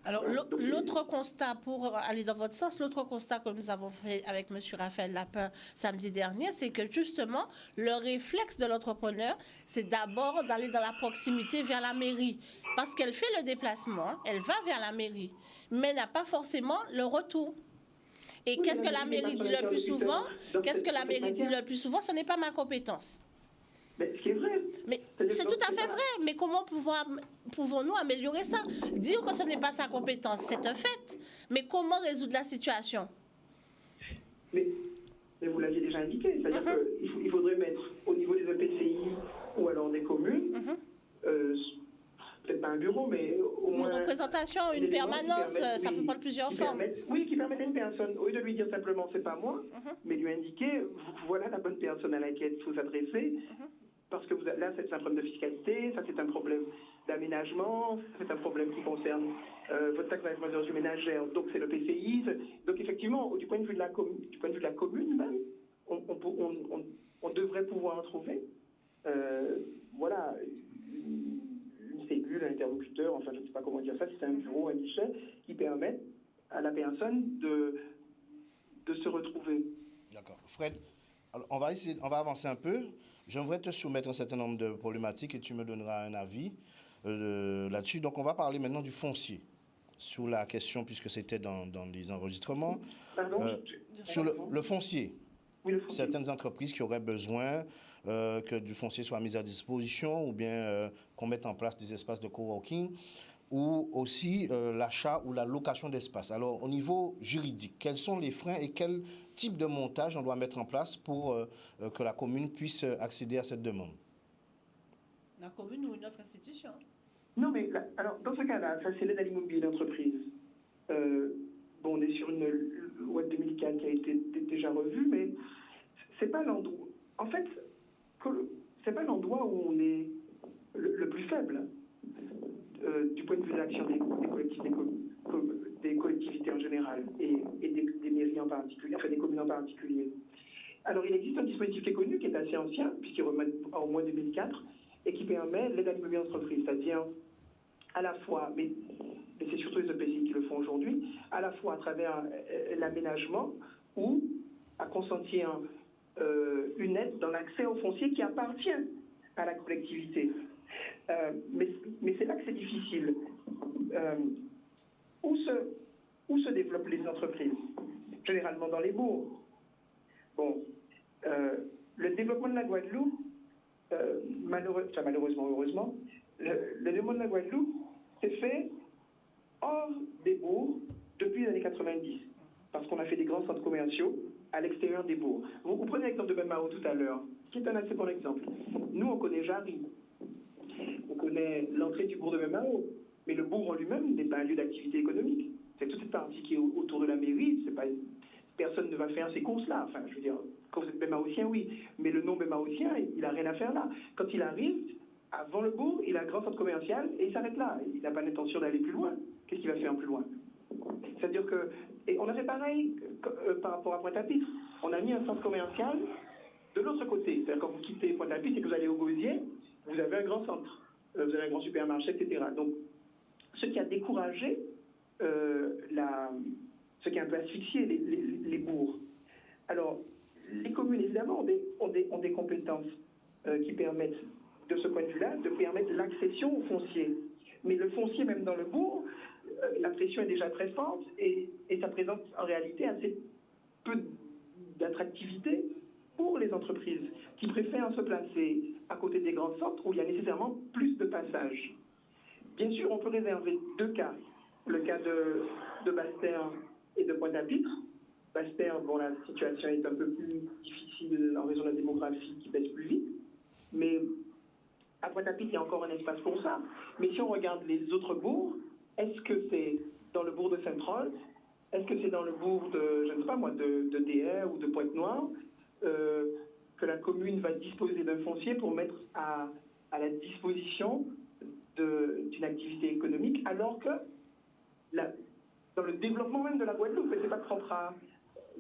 Alors, l'autre constat, pour aller dans votre sens, l'autre constat que nous avons fait avec M. Raphaël Lapin samedi dernier, c'est que justement, le réflexe de l'entrepreneur, c'est d'abord d'aller dans la proximité vers la mairie. Parce qu'elle fait le déplacement, elle va vers la mairie, mais n'a pas forcément le retour. Et Oui, qu'est-ce que la mais mairie dit le plus souvent? Qu'est-ce que la mairie dit le plus souvent? Ce n'est pas ma compétence. Mais ce qui est vrai. Mais c'est tout à fait vrai. Mais comment pouvons-nous améliorer ça? Dire que ce n'est pas sa compétence, c'est un fait. Mais comment résoudre la situation? Mais vous l'aviez déjà indiqué, c'est-à-dire qu'il faudrait mettre au niveau des EPCI ou alors des communes, peut-être pas un bureau, mais au moins... Une représentation, une permanence, ça peut prendre plusieurs formes. Qui permettent à une personne, au lieu de lui dire simplement c'est pas moi, mais lui indiquer voilà la bonne personne à laquelle il faut s'adresser, parce que là c'est un problème de fiscalité, ça c'est un problème d'aménagement, ça c'est un problème qui concerne votre taxe d'administration ménagère, donc c'est le PCI. Donc effectivement, du point de vue de la commune même, on devrait pouvoir trouver voilà, une cellule, un interlocuteur, enfin je ne sais pas comment dire ça, si c'est un bureau, un guichet, qui permet à la personne de se retrouver. D'accord. Fred, alors on va avancer un peu. J'aimerais te soumettre un certain nombre de problématiques et tu me donneras un avis là-dessus. Donc on va parler maintenant du foncier, sous la question, puisque c'était dans les enregistrements. Pardon sur le foncier. Oui, le foncier. Certaines entreprises qui auraient besoin que du foncier soit mis à disposition ou bien qu'on mette en place des espaces de coworking ou aussi l'achat ou la location d'espace. Alors, au niveau juridique, quels sont les freins et quel type de montage on doit mettre en place pour que la commune puisse accéder à cette demande? La commune ou une autre institution? Non, mais alors, dans ce cas-là, ça c'est l'aide à l'immobilier d'entreprise. Bon, on est sur une loi de 2004 qui a été déjà revue, mais c'est pas l'endroit. En fait, c'est pas l'endroit où on est le plus faible du point de vue de l'action des collectivités en général et des mairies en particulier, enfin des communes en particulier. Alors, il existe un dispositif qui est connu, qui est assez ancien, puisqu'il remonte au moins 2004, et qui permet l'aide à l'immobilier d'entreprise, c'est-à-dire à la fois, mais c'est surtout les EPCI qui le font aujourd'hui, à la fois à travers l'aménagement ou à consentir une aide dans l'accès au foncier qui appartient à la collectivité. Mais c'est là que c'est difficile. Où se développent les entreprises? Généralement dans les bourgs. Bon, le développement de la Guadeloupe, malheureusement, heureusement, le développement de la Guadeloupe s'est fait hors des bourgs depuis les années 90, parce qu'on a fait des grands centres commerciaux à l'extérieur des bourgs. Vous prenez l'exemple de Bemao tout à l'heure, qui est un assez bon exemple. Nous, on connaît Jarry, on connaît l'entrée du bourg de Bemao, mais le bourg en lui-même n'est pas un lieu d'activité économique. C'est toute cette partie qui est autour de la mairie, c'est pas... Personne ne va faire ces courses-là. Enfin, je veux dire, quand vous êtes Bémaotien, oui. Mais le non-Bémaotien, il n'a rien à faire là. Quand il arrive, avant le bourg, il a un grand centre commercial et il s'arrête là. Il n'a pas l'intention d'aller plus loin. Qu'est-ce qu'il va faire plus loin? C'est-à-dire que... Et on a fait pareil par rapport à Pointe-à-Pitre. On a mis un centre commercial de l'autre côté. C'est-à-dire quand vous quittez Pointe-à-Pitre et que vous allez au Gosier, vous avez un grand centre. Vous avez un grand supermarché, etc. Donc, ce qui a découragé ce qui a un peu asphyxié les bourgs. Alors, les communes, évidemment, ont des compétences qui permettent, de ce point de vue-là, de permettre l'accession au foncier. Mais le foncier, même dans le bourg, la pression est déjà très forte et ça présente en réalité assez peu d'attractivité pour les entreprises qui préfèrent se placer à côté des grands centres où il y a nécessairement plus de passages. Bien sûr, on peut réserver deux cas. Le cas de Basse-Terre et de Pointe-à-Pitre. Basse-Terre, bon, la situation est un peu plus difficile en raison de la démographie qui baisse plus vite. Mais à Pointe-à-Pitre, il y a encore un espace pour ça. Mais si on regarde les autres bourgs, est-ce que c'est dans le bourg de Saint-Roch? Est-ce que c'est dans le bourg de, je ne sais pas moi, de DR ou de Pointe-Noire que la commune va disposer d'un foncier pour mettre à la disposition d'une activité économique, alors que dans le développement même de la Guadeloupe, c'est pas propre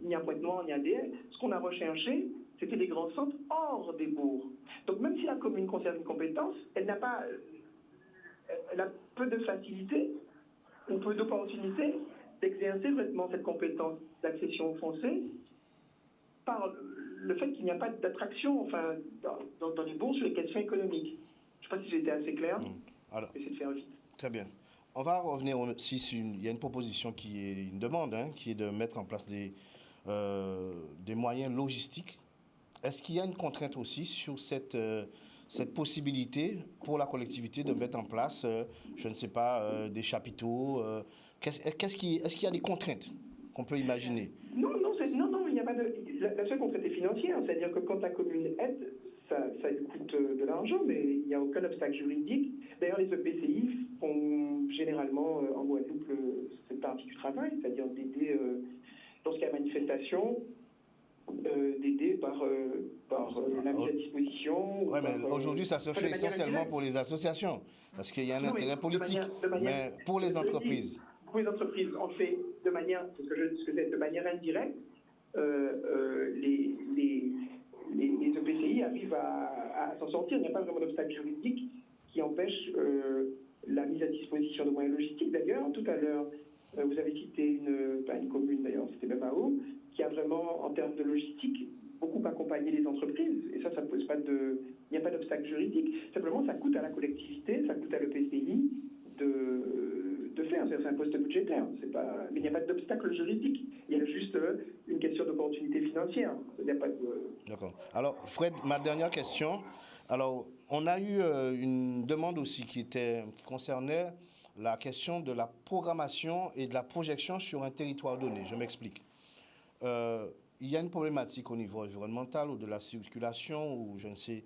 ni à Pointe-Noire ni à DR, ce qu'on a recherché, c'était des grands centres hors des bourgs. Donc même si la commune conserve une compétence, elle elle a peu de facilité ou peu d'opportunité d'exercer vraiment cette compétence d'accession au foncier par le fait qu'il n'y a pas d'attraction dans les bourses sur les questions économiques. Je ne sais pas si j'ai été assez clair. Alors, j'essaie de faire vite. Très bien. On va revenir aussi sur il y a une proposition qui est une demande, qui est de mettre en place des moyens logistiques. Est-ce qu'il y a une contrainte aussi sur cette possibilité pour la collectivité de mettre en place, je ne sais pas, des chapiteaux est-ce qu'il y a des contraintes qu'on peut imaginer? Non, il n'y a pas de... La seule contrainte est financière, c'est-à-dire que quand la commune aide, ça lui coûte de l'argent, mais il n'y a aucun obstacle juridique. D'ailleurs, les EPCI font généralement en Guadeloupe cette partie du travail, c'est-à-dire d'aider, lorsqu'il y a manifestation, d'aider par la mise à disposition. Oui, mais aujourd'hui, ça se fait essentiellement pour les associations, parce qu'il y a un intérêt politique, mais pour les entreprises. Pour les entreprises, on le fait de manière, de manière indirecte. Les EPCI arrivent à s'en sortir. Il n'y a pas vraiment d'obstacle juridique qui empêche la mise à disposition de moyens logistiques. D'ailleurs, tout à l'heure, vous avez cité une commune, d'ailleurs, c'était Bemao, qui a vraiment, en termes de logistique, beaucoup accompagné les entreprises. Et ça pose pas il n'y a pas d'obstacle juridique. Simplement, ça coûte à la collectivité, ça coûte à l'EPCI de faire. C'est un poste budgétaire. Mais il n'y a pas d'obstacle juridique. Il y a juste une question d'opportunité financière. Il n'y a pas de... D'accord. Alors, Fred, ma dernière question. Alors, on a eu une demande aussi qui concernait la question de la programmation et de la projection sur un territoire donné. Je m'explique. Il y a une problématique au niveau environnemental ou de la circulation ou je ne sais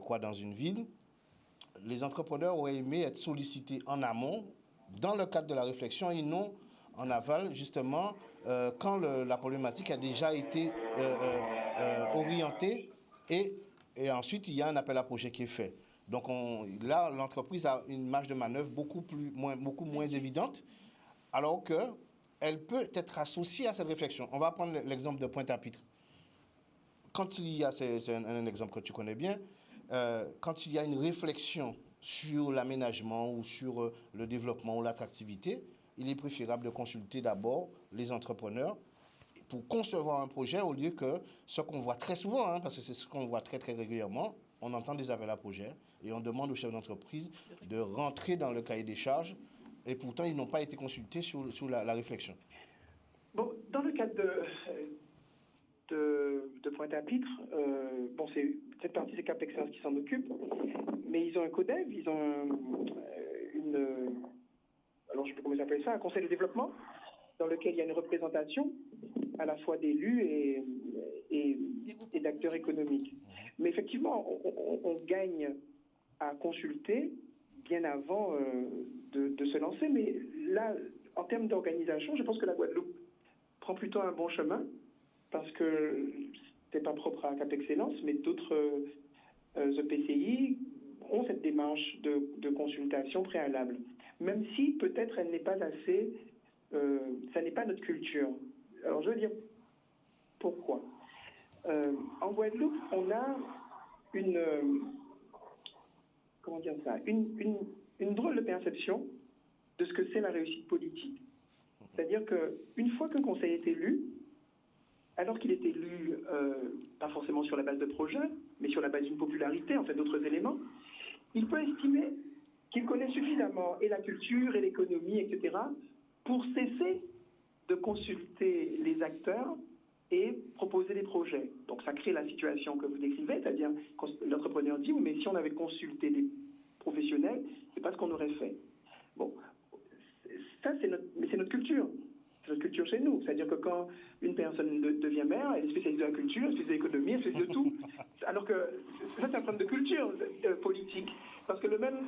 quoi dans une ville. Les entrepreneurs auraient aimé être sollicités en amont dans le cadre de la réflexion et non en aval, justement, quand la problématique a déjà été orientée et ensuite il y a un appel à projet qui est fait. Donc là, l'entreprise a une marge de manœuvre beaucoup moins évidente, alors qu'elle peut être associée à cette réflexion. On va prendre l'exemple de Pointe-à-Pitre. Quand il y a, c'est un exemple que tu connais bien, quand il y a une réflexion sur l'aménagement ou sur le développement ou l'attractivité, il est préférable de consulter d'abord les entrepreneurs pour concevoir un projet au lieu que ce qu'on voit très souvent, parce que c'est ce qu'on voit très très régulièrement, on entend des appels à projets et on demande aux chefs d'entreprise de rentrer dans le cahier des charges et pourtant ils n'ont pas été consultés sur la réflexion. Bon, dans le cadre de Pointe-à-Pitre, cette partie c'est Cap Excellence qui s'en occupe, mais ils ont un CODEV, ils ont alors je sais pas comment ils appellent ça, un conseil de développement dans lequel il y a une représentation à la fois d'élus et d'acteurs économiques. Mais effectivement, on gagne à consulter bien avant de se lancer, mais là, en termes d'organisation, je pense que la Guadeloupe prend plutôt un bon chemin, parce que c'est pas propre à Cap Excellence, mais d'autres EPCI ont cette démarche de consultation préalable. Même si peut-être elle n'est pas assez, ça n'est pas notre culture. Alors je veux dire pourquoi. En Guadeloupe, on a une drôle de perception de ce que c'est la réussite politique. C'est-à-dire qu'une fois qu'un conseil est élu, alors qu'il est élu, pas forcément sur la base de projets, mais sur la base d'une popularité, en fait, d'autres éléments, il peut estimer qu'il connaît suffisamment et la culture et l'économie, etc., pour cesser de consulter les acteurs et proposer des projets. Donc ça crée la situation que vous décrivez, c'est-à-dire quand l'entrepreneur dit « oui, mais si on avait consulté des professionnels, c'est pas ce qu'on aurait fait ». Bon, ça c'est notre culture. C'est notre culture chez nous. C'est-à-dire que quand une personne devient maire, elle est spécialiste de la culture, elle est spécialiste de l'économie, elle est spécialiste de tout. Alors que ça, c'est un problème de culture politique. Parce que le même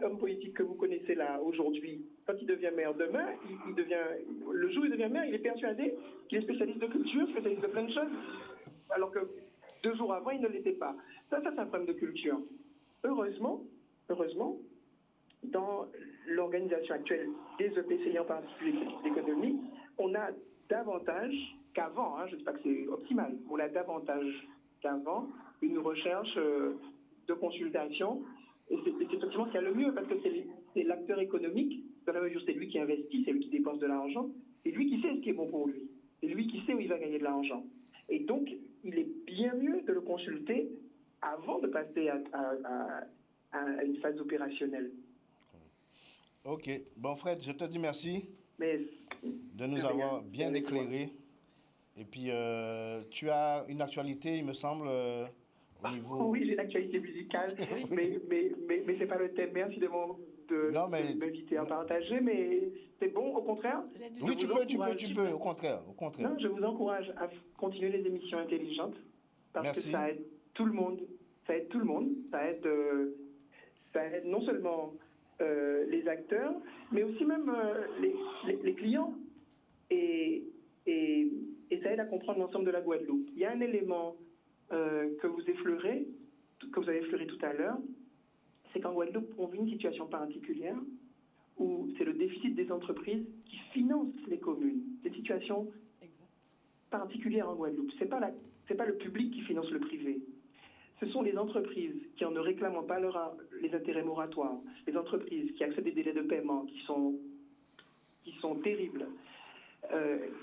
homme politique que vous connaissez là, aujourd'hui, quand il devient maire demain, le jour où il devient maire, il est persuadé qu'il est spécialiste de culture, spécialiste de plein de choses. Alors que 2 jours avant, il ne l'était pas. Ça, c'est un problème de culture. Heureusement, dans l'organisation actuelle des EPCI, en particulier d'économie, on a davantage qu'avant, je ne dis pas que c'est optimal, on a davantage qu'avant une recherche de consultation Et c'est effectivement ce qu'il y a le mieux, parce que c'est l'acteur économique, dans la mesure où c'est lui qui investit, c'est lui qui dépense de l'argent, c'est lui qui sait ce qui est bon pour lui. C'est lui qui sait où il va gagner de l'argent. Et donc, il est bien mieux de le consulter avant de passer à une phase opérationnelle. Ok. Bon, Fred, je te dis merci Mais de nous avoir bien éclairés. Et puis, tu as une actualité, il me semble, au niveau... Oui, j'ai l'actualité musicale, mais ce n'est pas le thème. Merci de m'inviter à partager, mais c'est bon, au contraire. Oui, tu peux, au contraire. Non, je vous encourage à continuer les émissions intelligentes, parce que ça aide tout le monde. Ça aide tout le monde. Ça aide non seulement les acteurs, mais aussi même les clients. Et ça aide à comprendre l'ensemble de la Guadeloupe. Il y a un élément que vous avez effleuré tout à l'heure, c'est qu'en Guadeloupe, on vit une situation particulière où c'est le déficit des entreprises qui financent les communes. C'est une situation particulière en Guadeloupe. C'est pas le public qui finance le privé. Ce sont les entreprises qui, en ne réclamant pas les intérêts moratoires, les entreprises qui acceptent des délais de paiement qui sont terribles,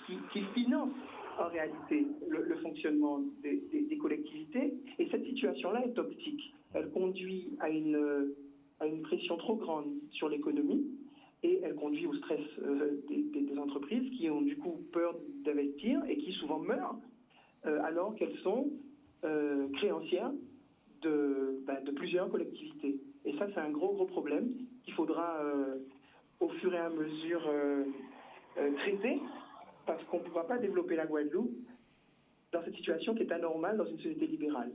qui financent en réalité le fonctionnement des collectivités. Et cette situation-là est toxique. Elle conduit à une pression trop grande sur l'économie et elle conduit au stress des entreprises qui ont du coup peur d'investir et qui souvent meurent alors qu'elles sont créancières de plusieurs collectivités. Et ça, c'est un gros problème qu'il faudra au fur et à mesure traiter, parce qu'on ne pourra pas développer la Guadeloupe dans cette situation qui est anormale dans une société libérale.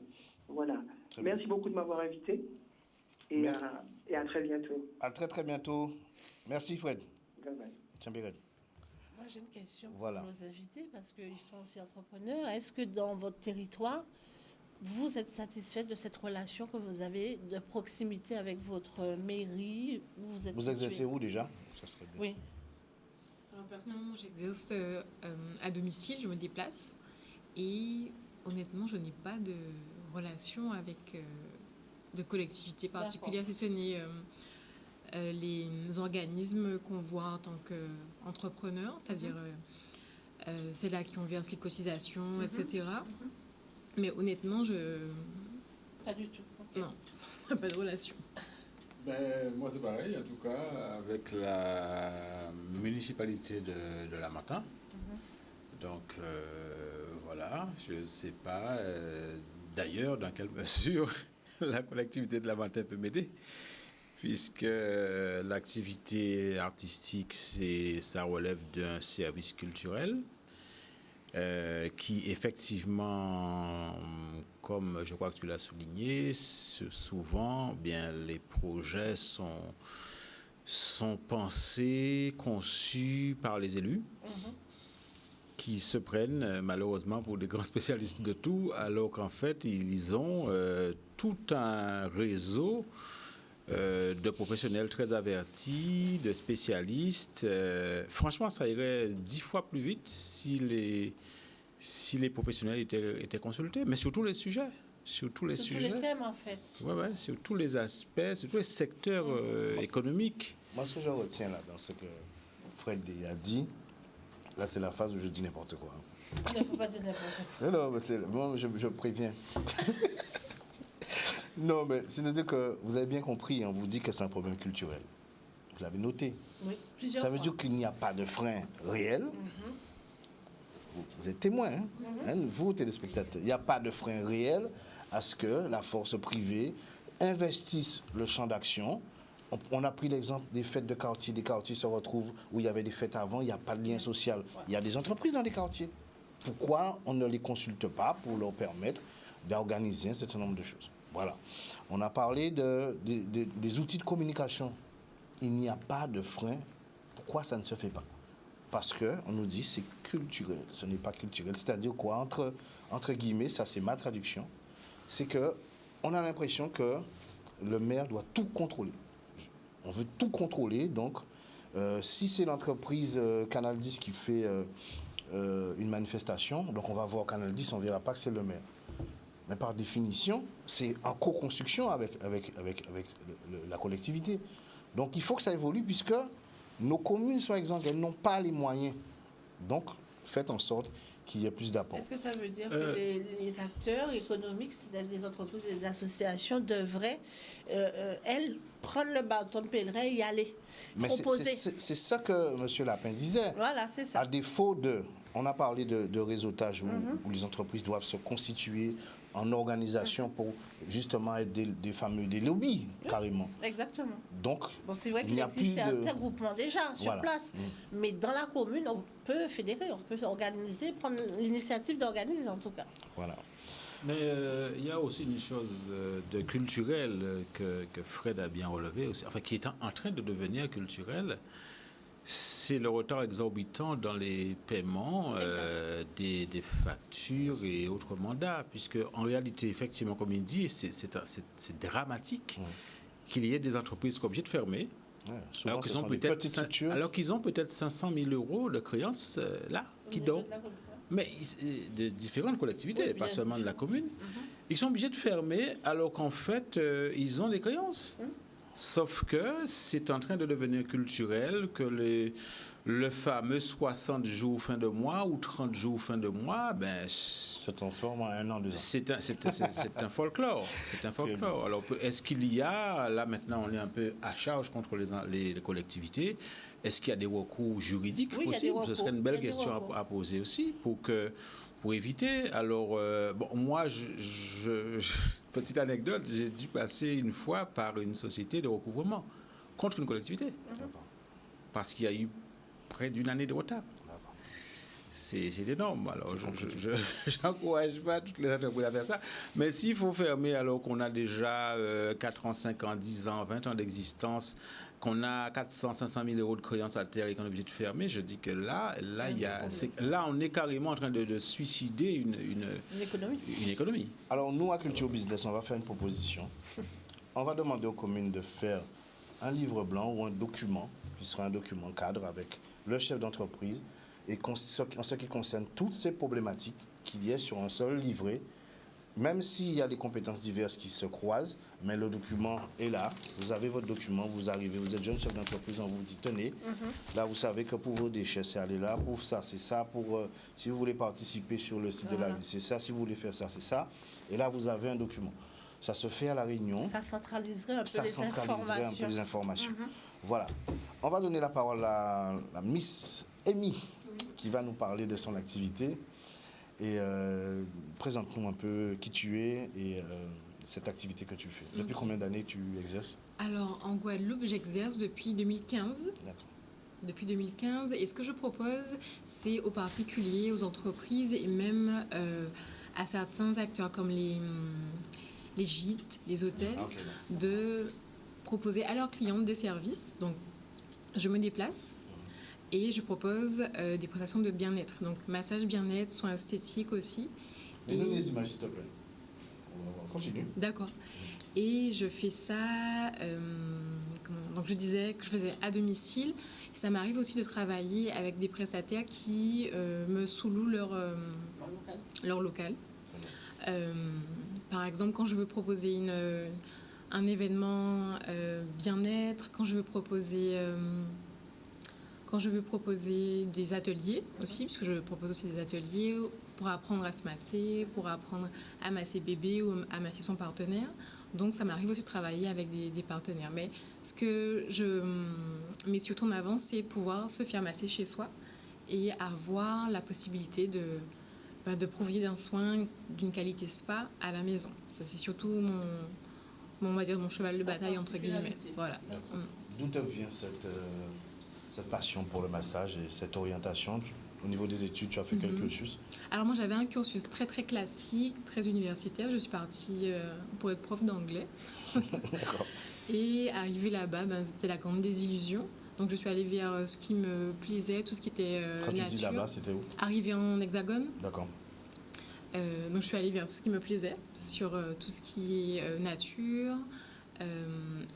Voilà. Merci beaucoup de m'avoir invité et à très bientôt. À très bientôt. Merci Fred. Bye bye. Moi j'ai une question pour nos invités, parce qu'ils sont aussi entrepreneurs. Est-ce que dans votre territoire, vous êtes satisfait de cette relation que vous avez de proximité avec votre mairie? Vous exercez où déjà? Ça serait bien. Oui. Alors, personnellement, j'exerce à domicile, je me déplace. Et honnêtement, je n'ai pas de relation avec de collectivité particulière, si ce n'est les organismes qu'on voit en tant qu'entrepreneur, c'est-à-dire celles-là qui on verse les cotisations, etc. Mais honnêtement, Pas du tout. Okay. Non, pas de relation. Moi, c'est pareil, en tout cas, avec la municipalité de Lamantins. Donc, voilà, je ne sais pas d'ailleurs dans quelle mesure la collectivité de Lamantins peut m'aider, puisque l'activité artistique, ça relève d'un service culturel. Qui effectivement, comme je crois que tu l'as souligné, souvent, bien, les projets sont pensés, conçus par les élus, qui se prennent malheureusement pour des grands spécialistes de tout, alors qu'en fait, ils ont tout un réseau de professionnels très avertis, de spécialistes. Franchement, ça irait 10 fois plus vite si les professionnels étaient consultés, mais sur tous les sujets. Sur tous les thèmes, en fait. Oui, sur tous les aspects, sur tous les secteurs économiques. Moi, ce que je retiens là, dans ce que Fred a dit, là, c'est la phase où je dis n'importe quoi. Il ne faut pas dire n'importe quoi. Non, je préviens. Non, mais c'est-à-dire que vous avez bien compris, on vous dit que c'est un problème culturel. Vous l'avez noté. Oui, plusieurs Ça veut fois. dire qu'il n'y a pas de frein réel. Vous êtes témoin, vous, téléspectateurs. Il n'y a pas de frein réel à ce que la force privée investisse le champ d'action. On a pris l'exemple des fêtes de quartier. Des quartiers se retrouvent où il y avait des fêtes avant, il n'y a pas de lien social. Il y a des entreprises dans les quartiers. Pourquoi on ne les consulte pas pour leur permettre d'organiser un certain nombre de choses? Voilà. On a parlé des outils de communication. Il n'y a pas de frein. Pourquoi ça ne se fait pas? Parce qu'on nous dit que c'est culturel. Ce n'est pas culturel. C'est-à-dire quoi? Entre guillemets, ça c'est ma traduction. C'est qu'on a l'impression que le maire doit tout contrôler. On veut tout contrôler. Donc, si c'est l'entreprise Canal 10 qui fait une manifestation, donc on va voir Canal 10, on ne verra pas que c'est le maire. Mais par définition, c'est en co-construction avec la collectivité. Donc il faut que ça évolue puisque nos communes sont exemptes, elles n'ont pas les moyens. Donc faites en sorte qu'il y ait plus d'apport. Est-ce que ça veut dire que les acteurs économiques, c'est-à-dire les entreprises et les associations, devraient, elles, prendre le bâton de pèlerin et y aller? Mais proposer. c'est ça que M. Lapin disait. Voilà, c'est ça. À défaut de... On a parlé de réseautage où les entreprises doivent se constituer en organisation pour justement être des lobbies, carrément. Exactement. Donc, bon, c'est vrai il qu'il n'y a existe plus de... certains groupements déjà sur Voilà. place. Mais dans la commune, on peut fédérer, on peut organiser, prendre l'initiative d'organiser en tout cas. Voilà. Mais il y a aussi une chose de culturelle que Fred a bien relevé, aussi, enfin qui est en train de devenir culturelle, c'est le retard exorbitant dans les paiements des factures et autres mandats, puisque en réalité, effectivement, comme il dit, c'est dramatique qu'il y ait des entreprises qui sont obligées de fermer, alors qu'ils ont peut-être 500 000 euros de créances là, qui dorment. Mais de différentes collectivités, pas seulement de la commune. Ils sont obligés de fermer alors qu'en fait, ils ont des créances. Sauf que c'est en train de devenir culturel que le fameux 60 jours fin de mois ou 30 jours fin de mois, se transforme en 1 an, 2 ans. C'est un folklore. C'est un folklore. Alors, est-ce qu'il y a, là maintenant on est un peu à charge contre les collectivités, est-ce qu'il y a des recours juridiques possibles? Ce serait une belle question à poser aussi pour éviter. Alors, moi, petite anecdote, j'ai dû passer une fois par une société de recouvrement contre une collectivité. Parce qu'il y a eu près d'une année de retard. C'est énorme. Alors, je n'encourage pas toutes les entreprises à faire ça. Mais s'il faut fermer alors qu'on a déjà 4 ans, 5 ans, 10 ans, 20 ans d'existence, qu'on a 400, 500 000 euros de créances à terre et qu'on est obligé de fermer, je dis que là, on est carrément en train de suicider une économie. Alors, nous, à Culture Business, on va faire une proposition. On va demander aux communes de faire un livre blanc ou un document, qui sera un document cadre avec le chef d'entreprise, et en ce qui concerne toutes ces problématiques qu'il y ait sur un seul livret, même s'il y a des compétences diverses qui se croisent, mais le document est là. Vous avez votre document, vous arrivez, vous êtes jeune chef d'entreprise, on vous dit, tenez, là vous savez que pour vos déchets, c'est aller là, pour ça, c'est ça, pour si vous voulez participer sur le site de la ville, c'est ça, si vous voulez faire ça, c'est ça. Et là, vous avez un document. Ça se fait à la réunion. Ça centraliserait un peu les informations. Voilà. On va donner la parole à Miss Amy, qui va nous parler de son activité. Et présente-nous un peu qui tu es et cette activité que tu fais. Depuis combien d'années tu exerces? Alors, en Guadeloupe, j'exerce depuis 2015. D'accord. Depuis 2015. Et ce que je propose, c'est aux particuliers, aux entreprises et même à certains acteurs comme les gîtes, les hôtels, de proposer à leurs clients des services. Donc, je me déplace. Et je propose des prestations de bien-être. Donc, massage bien-être, soins esthétiques aussi. Et donne les images, s'il te plaît. On continue. D'accord. Et je fais ça... donc, je disais que je faisais à domicile. Ça m'arrive aussi de travailler avec des prestataires qui me sous-louent leur local. Par exemple, quand je veux proposer un événement bien-être, quand je veux proposer des ateliers aussi, parce que je propose aussi des ateliers pour apprendre à se masser, pour apprendre à masser bébé ou à masser son partenaire. Donc, ça m'arrive aussi de travailler avec des partenaires. Mais ce que je mets surtout en avant, c'est pouvoir se faire masser chez soi et avoir la possibilité de profiter d'un soin d'une qualité spa à la maison. Ça, c'est surtout mon cheval de bataille, entre guillemets. Voilà. D'où te vient cette passion pour le massage et cette orientation? Au niveau des études, tu as fait quel cursus? Alors moi, j'avais un cursus très très classique, très universitaire. Je suis partie pour être prof d'anglais. D'accord. Et arrivée là-bas, c'était la grande désillusion. Donc je suis allée vers ce qui me plaisait, tout ce qui était Quand nature. tu dis là-bas, c'était où? Arrivée en Hexagone. D'accord. Donc je suis allée vers ce qui me plaisait, sur tout ce qui est nature.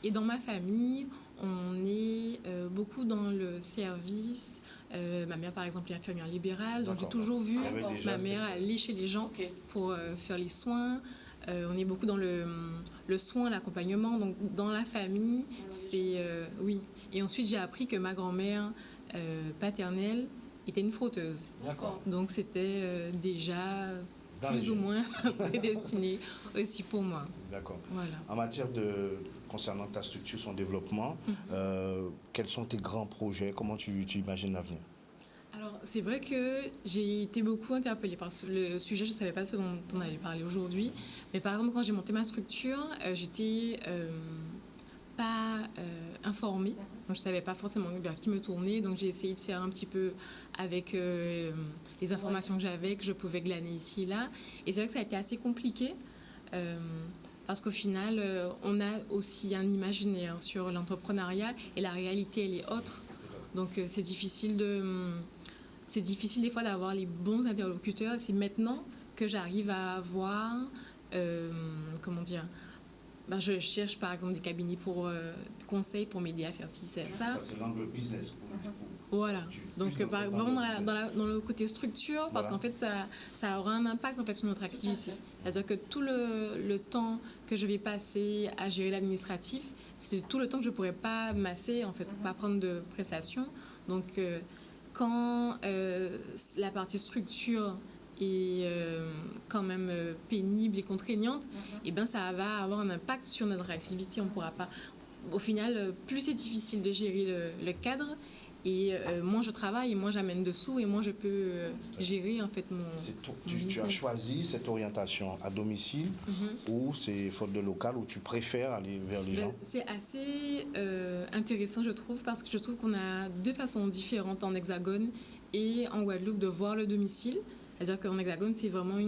Et dans ma famille, on est beaucoup dans le service. Ma mère, par exemple, est infirmière libérale. Donc j'ai toujours vu ma mère aller chez les gens pour faire les soins, On est beaucoup dans le soin, l'accompagnement. Donc, dans la famille, c'est... oui. Et ensuite, j'ai appris que ma grand-mère paternelle était une frotteuse. D'accord. Donc, c'était déjà Dans les plus ou gènes. moins prédestiné aussi pour moi. D'accord. Voilà. En matière concernant ta structure, son développement, quels sont tes grands projets? Comment tu imagines l'avenir? Alors, c'est vrai que j'ai été beaucoup interpellée par le sujet. Je ne savais pas ce dont on allait parler aujourd'hui. Mais par exemple, quand j'ai monté ma structure, j'étais pas informée. Donc, je ne savais pas forcément vers qui me tourner. Donc, j'ai essayé de faire un petit peu avec les informations que j'avais, que je pouvais glaner ici et là. Et c'est vrai que ça a été assez compliqué. Parce qu'au final, on a aussi un imaginaire sur l'entrepreneuriat et la réalité, elle est autre. Donc, c'est difficile des fois d'avoir les bons interlocuteurs. C'est maintenant que j'arrive à avoir, comment dire, je cherche par exemple des cabinets pour conseils pour m'aider à faire ci, ça. Ça, c'est l'angle business. Voilà. Donc, vraiment dans le côté structure, parce qu'en fait, ça aura un impact en fait, sur notre activité. C'est-à-dire que tout le temps que je vais passer à gérer l'administratif, c'est tout le temps que je ne pourrais pas masser, en fait, pas prendre de prestations. Donc, quand la partie structure est quand même pénible et contraignante, et ben, ça va avoir un impact sur notre activité. On pourra pas... Au final, plus c'est difficile de gérer le cadre, et moins je travaille, et moins j'amène de sous, et moins je peux gérer en fait mon tu as choisi cette orientation à domicile ou c'est faute de local où tu préfères aller vers les gens? C'est assez intéressant, je trouve, parce que je trouve qu'on a deux façons différentes en Hexagone et en Guadeloupe de voir le domicile. C'est-à-dire qu'en Hexagone, c'est vraiment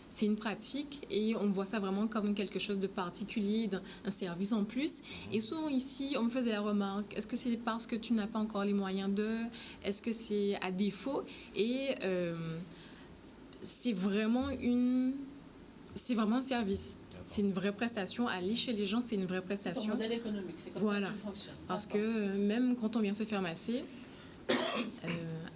c'est une pratique et on voit ça vraiment comme quelque chose de particulier, un service en plus. Et souvent ici, on me faisait la remarque, est-ce que c'est parce que tu n'as pas encore les moyens de... Est-ce que c'est à défaut? Et c'est vraiment un service. C'est une vraie prestation. Aller chez les gens, c'est une vraie prestation. C'est ton modèle économique, c'est comme ça que tu fonctionnes. Parce que même quand on vient se faire masser,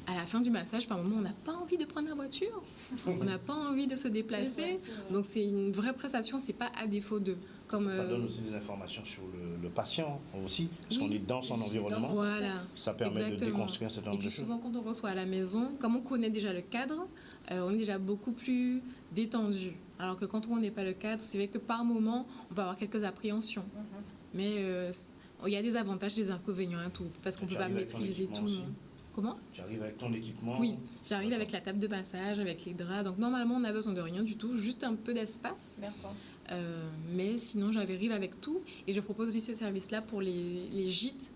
à la fin du massage, par moment, on n'a pas envie de prendre la voiture, on n'a pas envie de se déplacer. Donc c'est une vraie prestation, c'est pas à défaut de. Ça donne aussi des informations sur le patient aussi, parce qu'on est dans son environnement. Voilà. Ça permet de déconstruire cet enjeu. Et puis souvent, quand on reçoit à la maison, comme on connaît déjà le cadre, on est déjà beaucoup plus détendu. Alors que quand on n'est pas le cadre, c'est vrai que par moment, on peut avoir quelques appréhensions. Mais il y a des avantages, des inconvénients à tout, parce qu'on ne peut pas maîtriser tout le monde. Comment? Tu arrives avec ton équipement? Oui, j'arrive avec la table de massage, avec les draps. Donc normalement, on n'a besoin de rien du tout, juste un peu d'espace. Mais sinon, j'arrive avec tout. Et je propose aussi ce service-là pour les gîtes,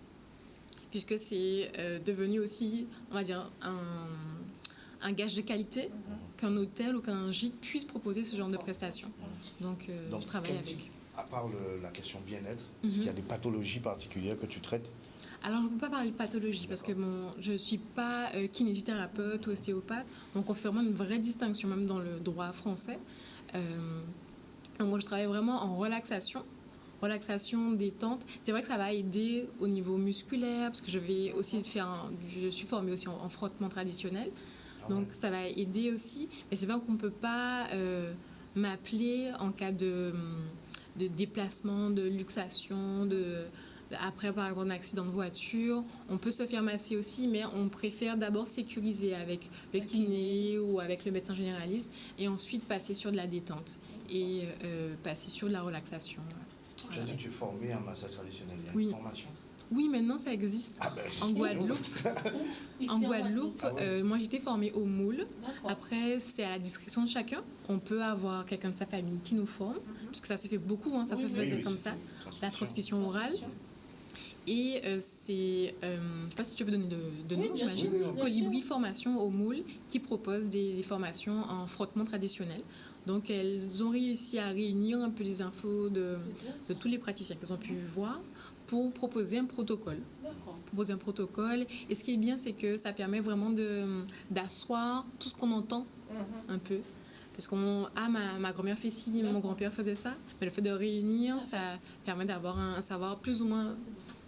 puisque c'est devenu aussi, on va dire, un gage de qualité qu'un hôtel ou qu'un gîte puisse proposer ce genre de prestations. Donc je travaille avec. À part la question bien-être, est-ce qu'il y a des pathologies particulières que tu traites? Alors, je ne peux pas parler de pathologie parce que je ne suis pas kinésithérapeute ou ostéopathe. Donc, on fait vraiment une vraie distinction, même dans le droit français. Donc, moi, je travaille vraiment en relaxation, détente. C'est vrai que ça va aider au niveau musculaire parce que je vais aussi je suis formée aussi en frottement traditionnel. Donc, ça va aider aussi. Mais c'est vrai qu'on ne peut pas m'appeler en cas de déplacement, de luxation, après par exemple un accident de voiture. On peut se faire masser aussi, mais on préfère d'abord sécuriser avec le kiné ou avec le médecin généraliste et ensuite passer sur de la détente et passer sur de la relaxation. Tu as dit que tu es formé en massage traditionnel. Il y a Oui. une formation? Oui, maintenant ça existe. En Guadeloupe, moi j'étais formée au moule. Après, c'est à la discrétion de chacun. On peut avoir quelqu'un de sa famille qui nous forme, puisque ça se fait beaucoup, ça se faisait comme ça, la transmission orale. Et c'est, je ne sais pas si tu peux donner de nom, j'imagine, Colibri Formation au moule, qui propose des formations en frottement traditionnel. Donc elles ont réussi à réunir un peu les infos de tous les praticiens qu'elles ont pu voir pour proposer un protocole. Et ce qui est bien, c'est que ça permet vraiment d'asseoir tout ce qu'on entend un peu. Parce ma grand-mère fait ci, mon grand-père faisait ça. Mais le fait de réunir, ça permet d'avoir un savoir plus ou moins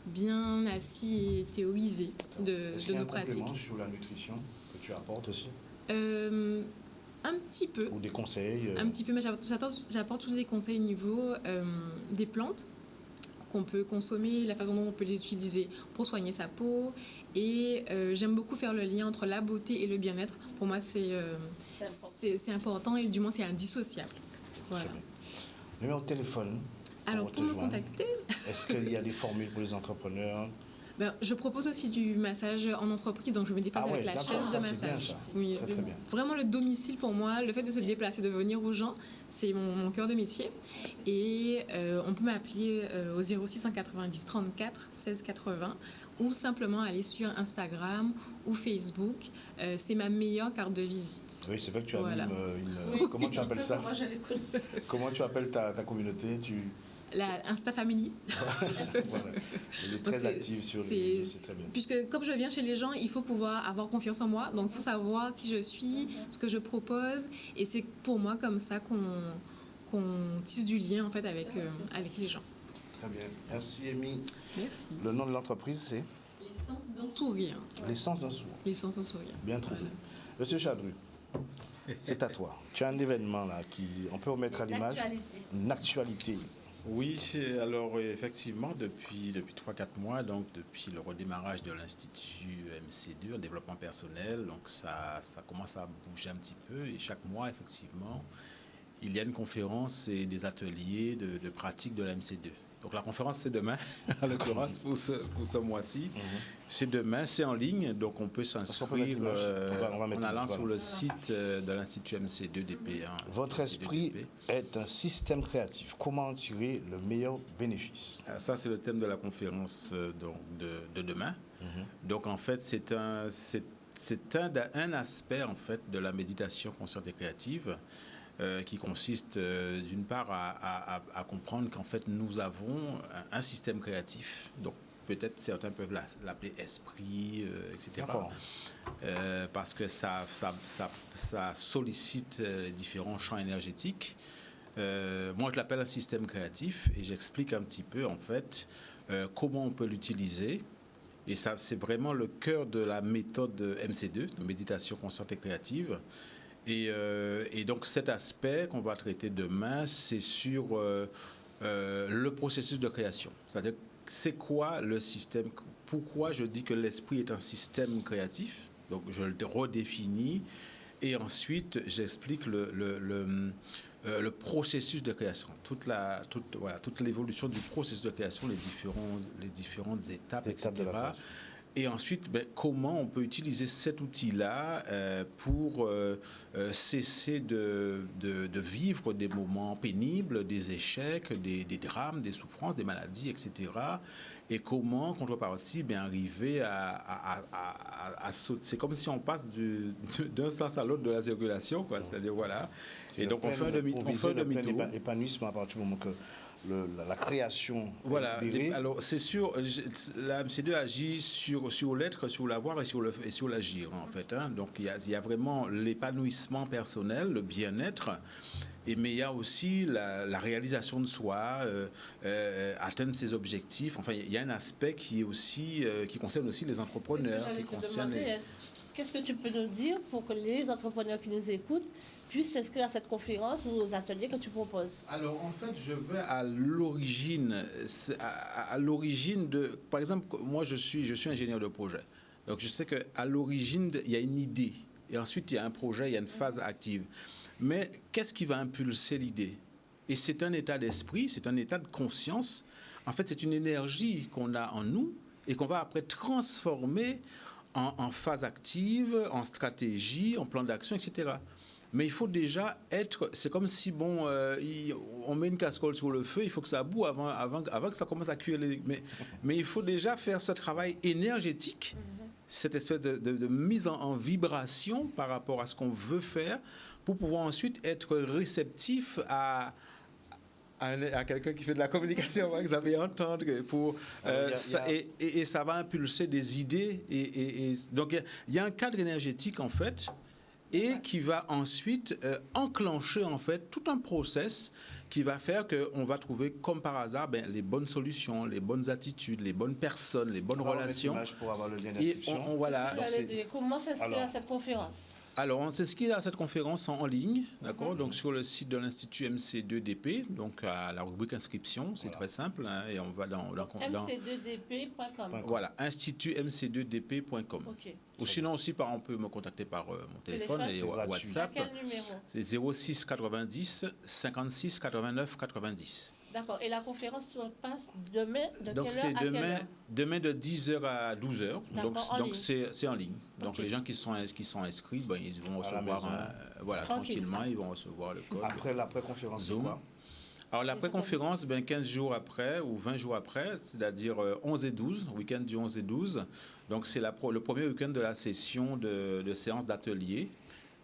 bien assis et théorisé de nos pratiques. Est-ce qu'il y a un complément sur la nutrition que tu apportes aussi? Un petit peu. Ou des conseils Un petit peu, mais j'apporte tous des conseils au niveau des plantes qu'on peut consommer, la façon dont on peut les utiliser pour soigner sa peau. Et j'aime beaucoup faire le lien entre la beauté et le bien-être. Pour moi, c'est important et du moins, c'est indissociable. Voilà. Numéro de téléphone. Alors, pour me contacter... Est-ce qu'il y a des formules pour les entrepreneurs? Je propose aussi du massage en entreprise, donc je me déplace avec la chaise de massage. Oui, très bien. Vraiment le domicile pour moi, le fait de se déplacer, de venir aux gens, c'est mon cœur de métier. Et on peut m'appeler au 06 190 34 16 80 ou simplement aller sur Instagram ou Facebook. C'est ma meilleure carte de visite. Oui, c'est vrai que tu as comment tu appelles ça? Comment tu appelles ta communauté? La Insta Family. Voilà. Elle est très active sur les réseaux, c'est très bien. Puisque comme je viens chez les gens, il faut pouvoir avoir confiance en moi. Donc, il faut savoir qui je suis, ce que je propose. Et c'est pour moi comme ça qu'on tisse du lien en fait, avec les gens. Très bien. Merci, Amy. Merci. Le nom de l'entreprise, c'est? L'essence d'un sourire. L'essence d'un sourire. L'essence d'un sourire. Bien trouvé. Voilà. Monsieur Chadru, c'est à toi. Tu as un événement là on peut remettre à l'image. Une actualité. Oui, alors effectivement, depuis 3-4 mois, donc depuis le redémarrage de l'Institut MC2 en développement personnel, donc ça commence à bouger un petit peu et chaque mois, effectivement, il y a une conférence et des ateliers de pratique de la MC2. Donc la conférence, c'est demain, en l'occurrence, pour ce mois-ci. C'est demain, c'est en ligne, donc on peut s'inscrire en allant sur le site de l'Institut MC2DP. Votre esprit est un système créatif. Comment en tirer le meilleur bénéfice? Ça, c'est le thème de la conférence de demain. Donc en fait, c'est un aspect en fait, de la méditation consciente et créative. Qui consiste d'une part à comprendre qu'en fait nous avons un système créatif, donc peut-être certains peuvent l'appeler esprit, etc. Parce que ça sollicite différents champs énergétiques. Moi je l'appelle un système créatif et j'explique un petit peu en fait comment on peut l'utiliser. Et ça c'est vraiment le cœur de la méthode MC2, de méditation consciente et créative. Et donc cet aspect qu'on va traiter demain, c'est sur le processus de création. C'est-à-dire, c'est quoi le système? Pourquoi je dis que l'esprit est un système créatif? Donc je le redéfinis et ensuite j'explique le processus de création, toute l'évolution du processus de création, les différentes étapes, etc. Et ensuite, comment on peut utiliser cet outil-là pour cesser de vivre des moments pénibles, des échecs, des drames, des souffrances, des maladies, etc. Et comment, contrepartie, arriver à sauter. C'est comme si on passe d'un sens à l'autre de la circulation, quoi. C'est-à-dire, voilà. Et donc, on fait un demi-tour. Épanouissement à partir du moment que la création. Voilà. Alors, c'est sûr, la MC2 agit sur l'être, sur l'avoir et sur l'agir, en fait. Donc, il y a vraiment l'épanouissement personnel, le bien-être. Mais il y a aussi la réalisation de soi, atteindre ses objectifs. Enfin, il y a un aspect qui concerne aussi les entrepreneurs. Qu'est-ce que tu peux nous dire pour que les entrepreneurs qui nous écoutent puissent s'inscrire à cette conférence ou aux ateliers que tu proposes? Alors, en fait, je vais à l'origine de... Par exemple, moi, je suis ingénieur de projet. Donc, je sais qu'à l'origine, il y a une idée. Et ensuite, il y a un projet, il y a une phase active. Mais qu'est-ce qui va impulser l'idée? Et c'est un état d'esprit, c'est un état de conscience. En fait, c'est une énergie qu'on a en nous et qu'on va après transformer en phase active, en stratégie, en plan d'action, etc. Mais il faut déjà être... C'est comme si, on met une casserole sur le feu, il faut que ça boue avant que ça commence à cuire. Mais il faut déjà faire ce travail énergétique, cette espèce de mise en vibration par rapport à ce qu'on veut faire, pour pouvoir ensuite être réceptif à quelqu'un qui fait de la communication, par exemple, et entendre. Et ça va impulser des idées. Donc, il y a un cadre énergétique, en fait, et qui va ensuite enclencher, en fait, tout un process qui va faire qu'on va trouver, comme par hasard, les bonnes solutions, les bonnes attitudes, les bonnes personnes, les bonnes relations. Pour avoir le lien d'inscription. Comment s'inscrire à cette conférence? Alors, on s'inscrit à cette conférence en ligne, d'accord? Donc, sur le site de l'Institut MC2DP, donc à la rubrique inscription, c'est très simple, hein, et on va dans mc2dp.com. Voilà, institutmc2dp.com. Ok. Ou sinon aussi, on peut me contacter par mon téléphone et WhatsApp. À quel numéro? C'est 06 90 56 89 90. D'accord. Et la conférence se passe demain de Donc quelle c'est heure à quelle heure? demain de 10h à 12h. Donc c'est en ligne. Donc Ok. les gens qui sont inscrits, ben, ils vont À la recevoir maison. tranquillement, ils vont recevoir le code. Après l'après-conférence, c'est Zoom. quoi? Alors l'après-conférence, 15 jours après ou 20 jours après, c'est-à-dire 11 et 12, week-end du 11 et 12. Donc c'est le premier week-end de la session de séance d'atelier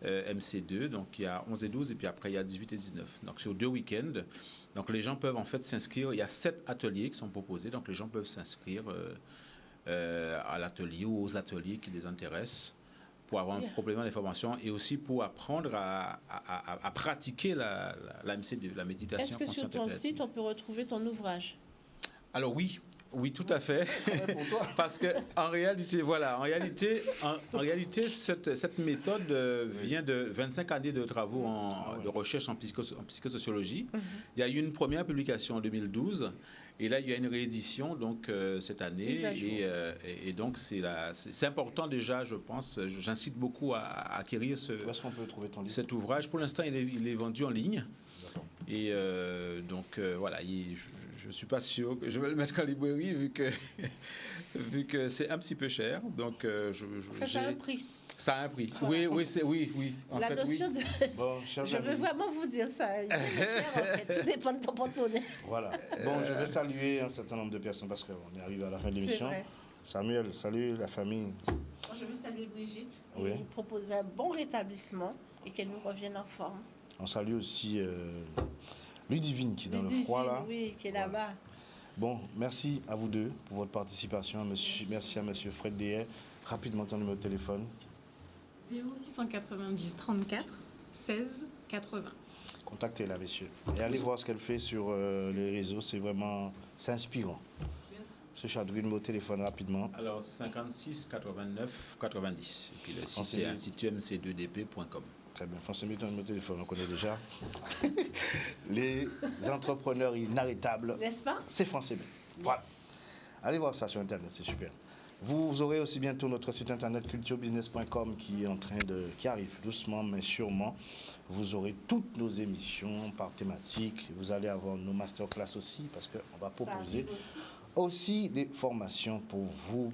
MC2. Donc il y a 11 et 12 et puis après il y a 18 et 19. Donc sur 2 week-ends. Donc les gens peuvent en fait s'inscrire. Il y a 7 ateliers qui sont proposés. Donc les gens peuvent s'inscrire à l'atelier ou aux ateliers qui les intéressent pour avoir un complément d'information et aussi pour apprendre à pratiquer la MC2, la méditation consciente. Est-ce que sur ton site, on peut retrouver ton ouvrage? Alors oui, tout à fait. Parce que en réalité, cette méthode vient de 25 années de travaux de recherche en psychosociologie. Il y a eu une première publication en 2012. Et là, il y a une réédition donc, cette année. Et donc, c'est important déjà, je pense. J'incite beaucoup à acquérir Où est-ce qu'on peut trouver ton livre? cet ouvrage. Pour l'instant, il est vendu en ligne. Et donc, voilà, je ne suis pas sûr que je vais le mettre en librairie vu que c'est un petit peu cher. Donc, ça a un prix. Ça a un prix. Voilà. Oui. La notion de... Bon, je veux vraiment vous dire ça. Il est cher, en fait. Tout dépend de ton porte-monnaie. Voilà. Bon, je vais saluer un certain nombre de personnes parce qu'on est arrivé à la fin de l'émission. Samuel, salut la famille. Je veux saluer Brigitte. Oui. Et proposer un bon rétablissement et qu'elle nous revienne en forme. On salue aussi Ludivine qui est dans le froid là. Oui, qui est là-bas. Bon, merci à vous deux pour votre participation. Merci à monsieur Fred Dehay. Rapidement, ton numéro de téléphone. 0690 34 16 80. Contactez-la, messieurs. Et allez voir ce qu'elle fait sur les réseaux. C'est inspirant. Merci. Monsieur Chadouin, numéro de téléphone rapidement. Alors, 56 89 90. Et puis le site, c'est institutmc2dp.com. Très bien. François Milton, numéro de téléphone, on connaît déjà. Les entrepreneurs inarrêtables. N'est-ce pas? C'est Français. Voilà. Allez voir ça sur Internet, c'est super. Vous aurez aussi bientôt notre site internet culturebusiness.com qui arrive doucement mais sûrement. Vous aurez toutes nos émissions par thématique. Vous allez avoir nos masterclass aussi parce qu'on va proposer aussi des formations pour vous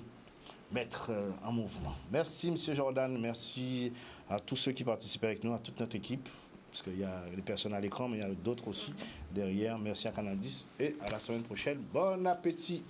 mettre en mouvement. Merci M. Jordan, merci à tous ceux qui participent avec nous, à toute notre équipe. Parce qu'il y a des personnes à l'écran, mais il y a d'autres aussi derrière. Merci à Canal 10 et à la semaine prochaine. Bon appétit!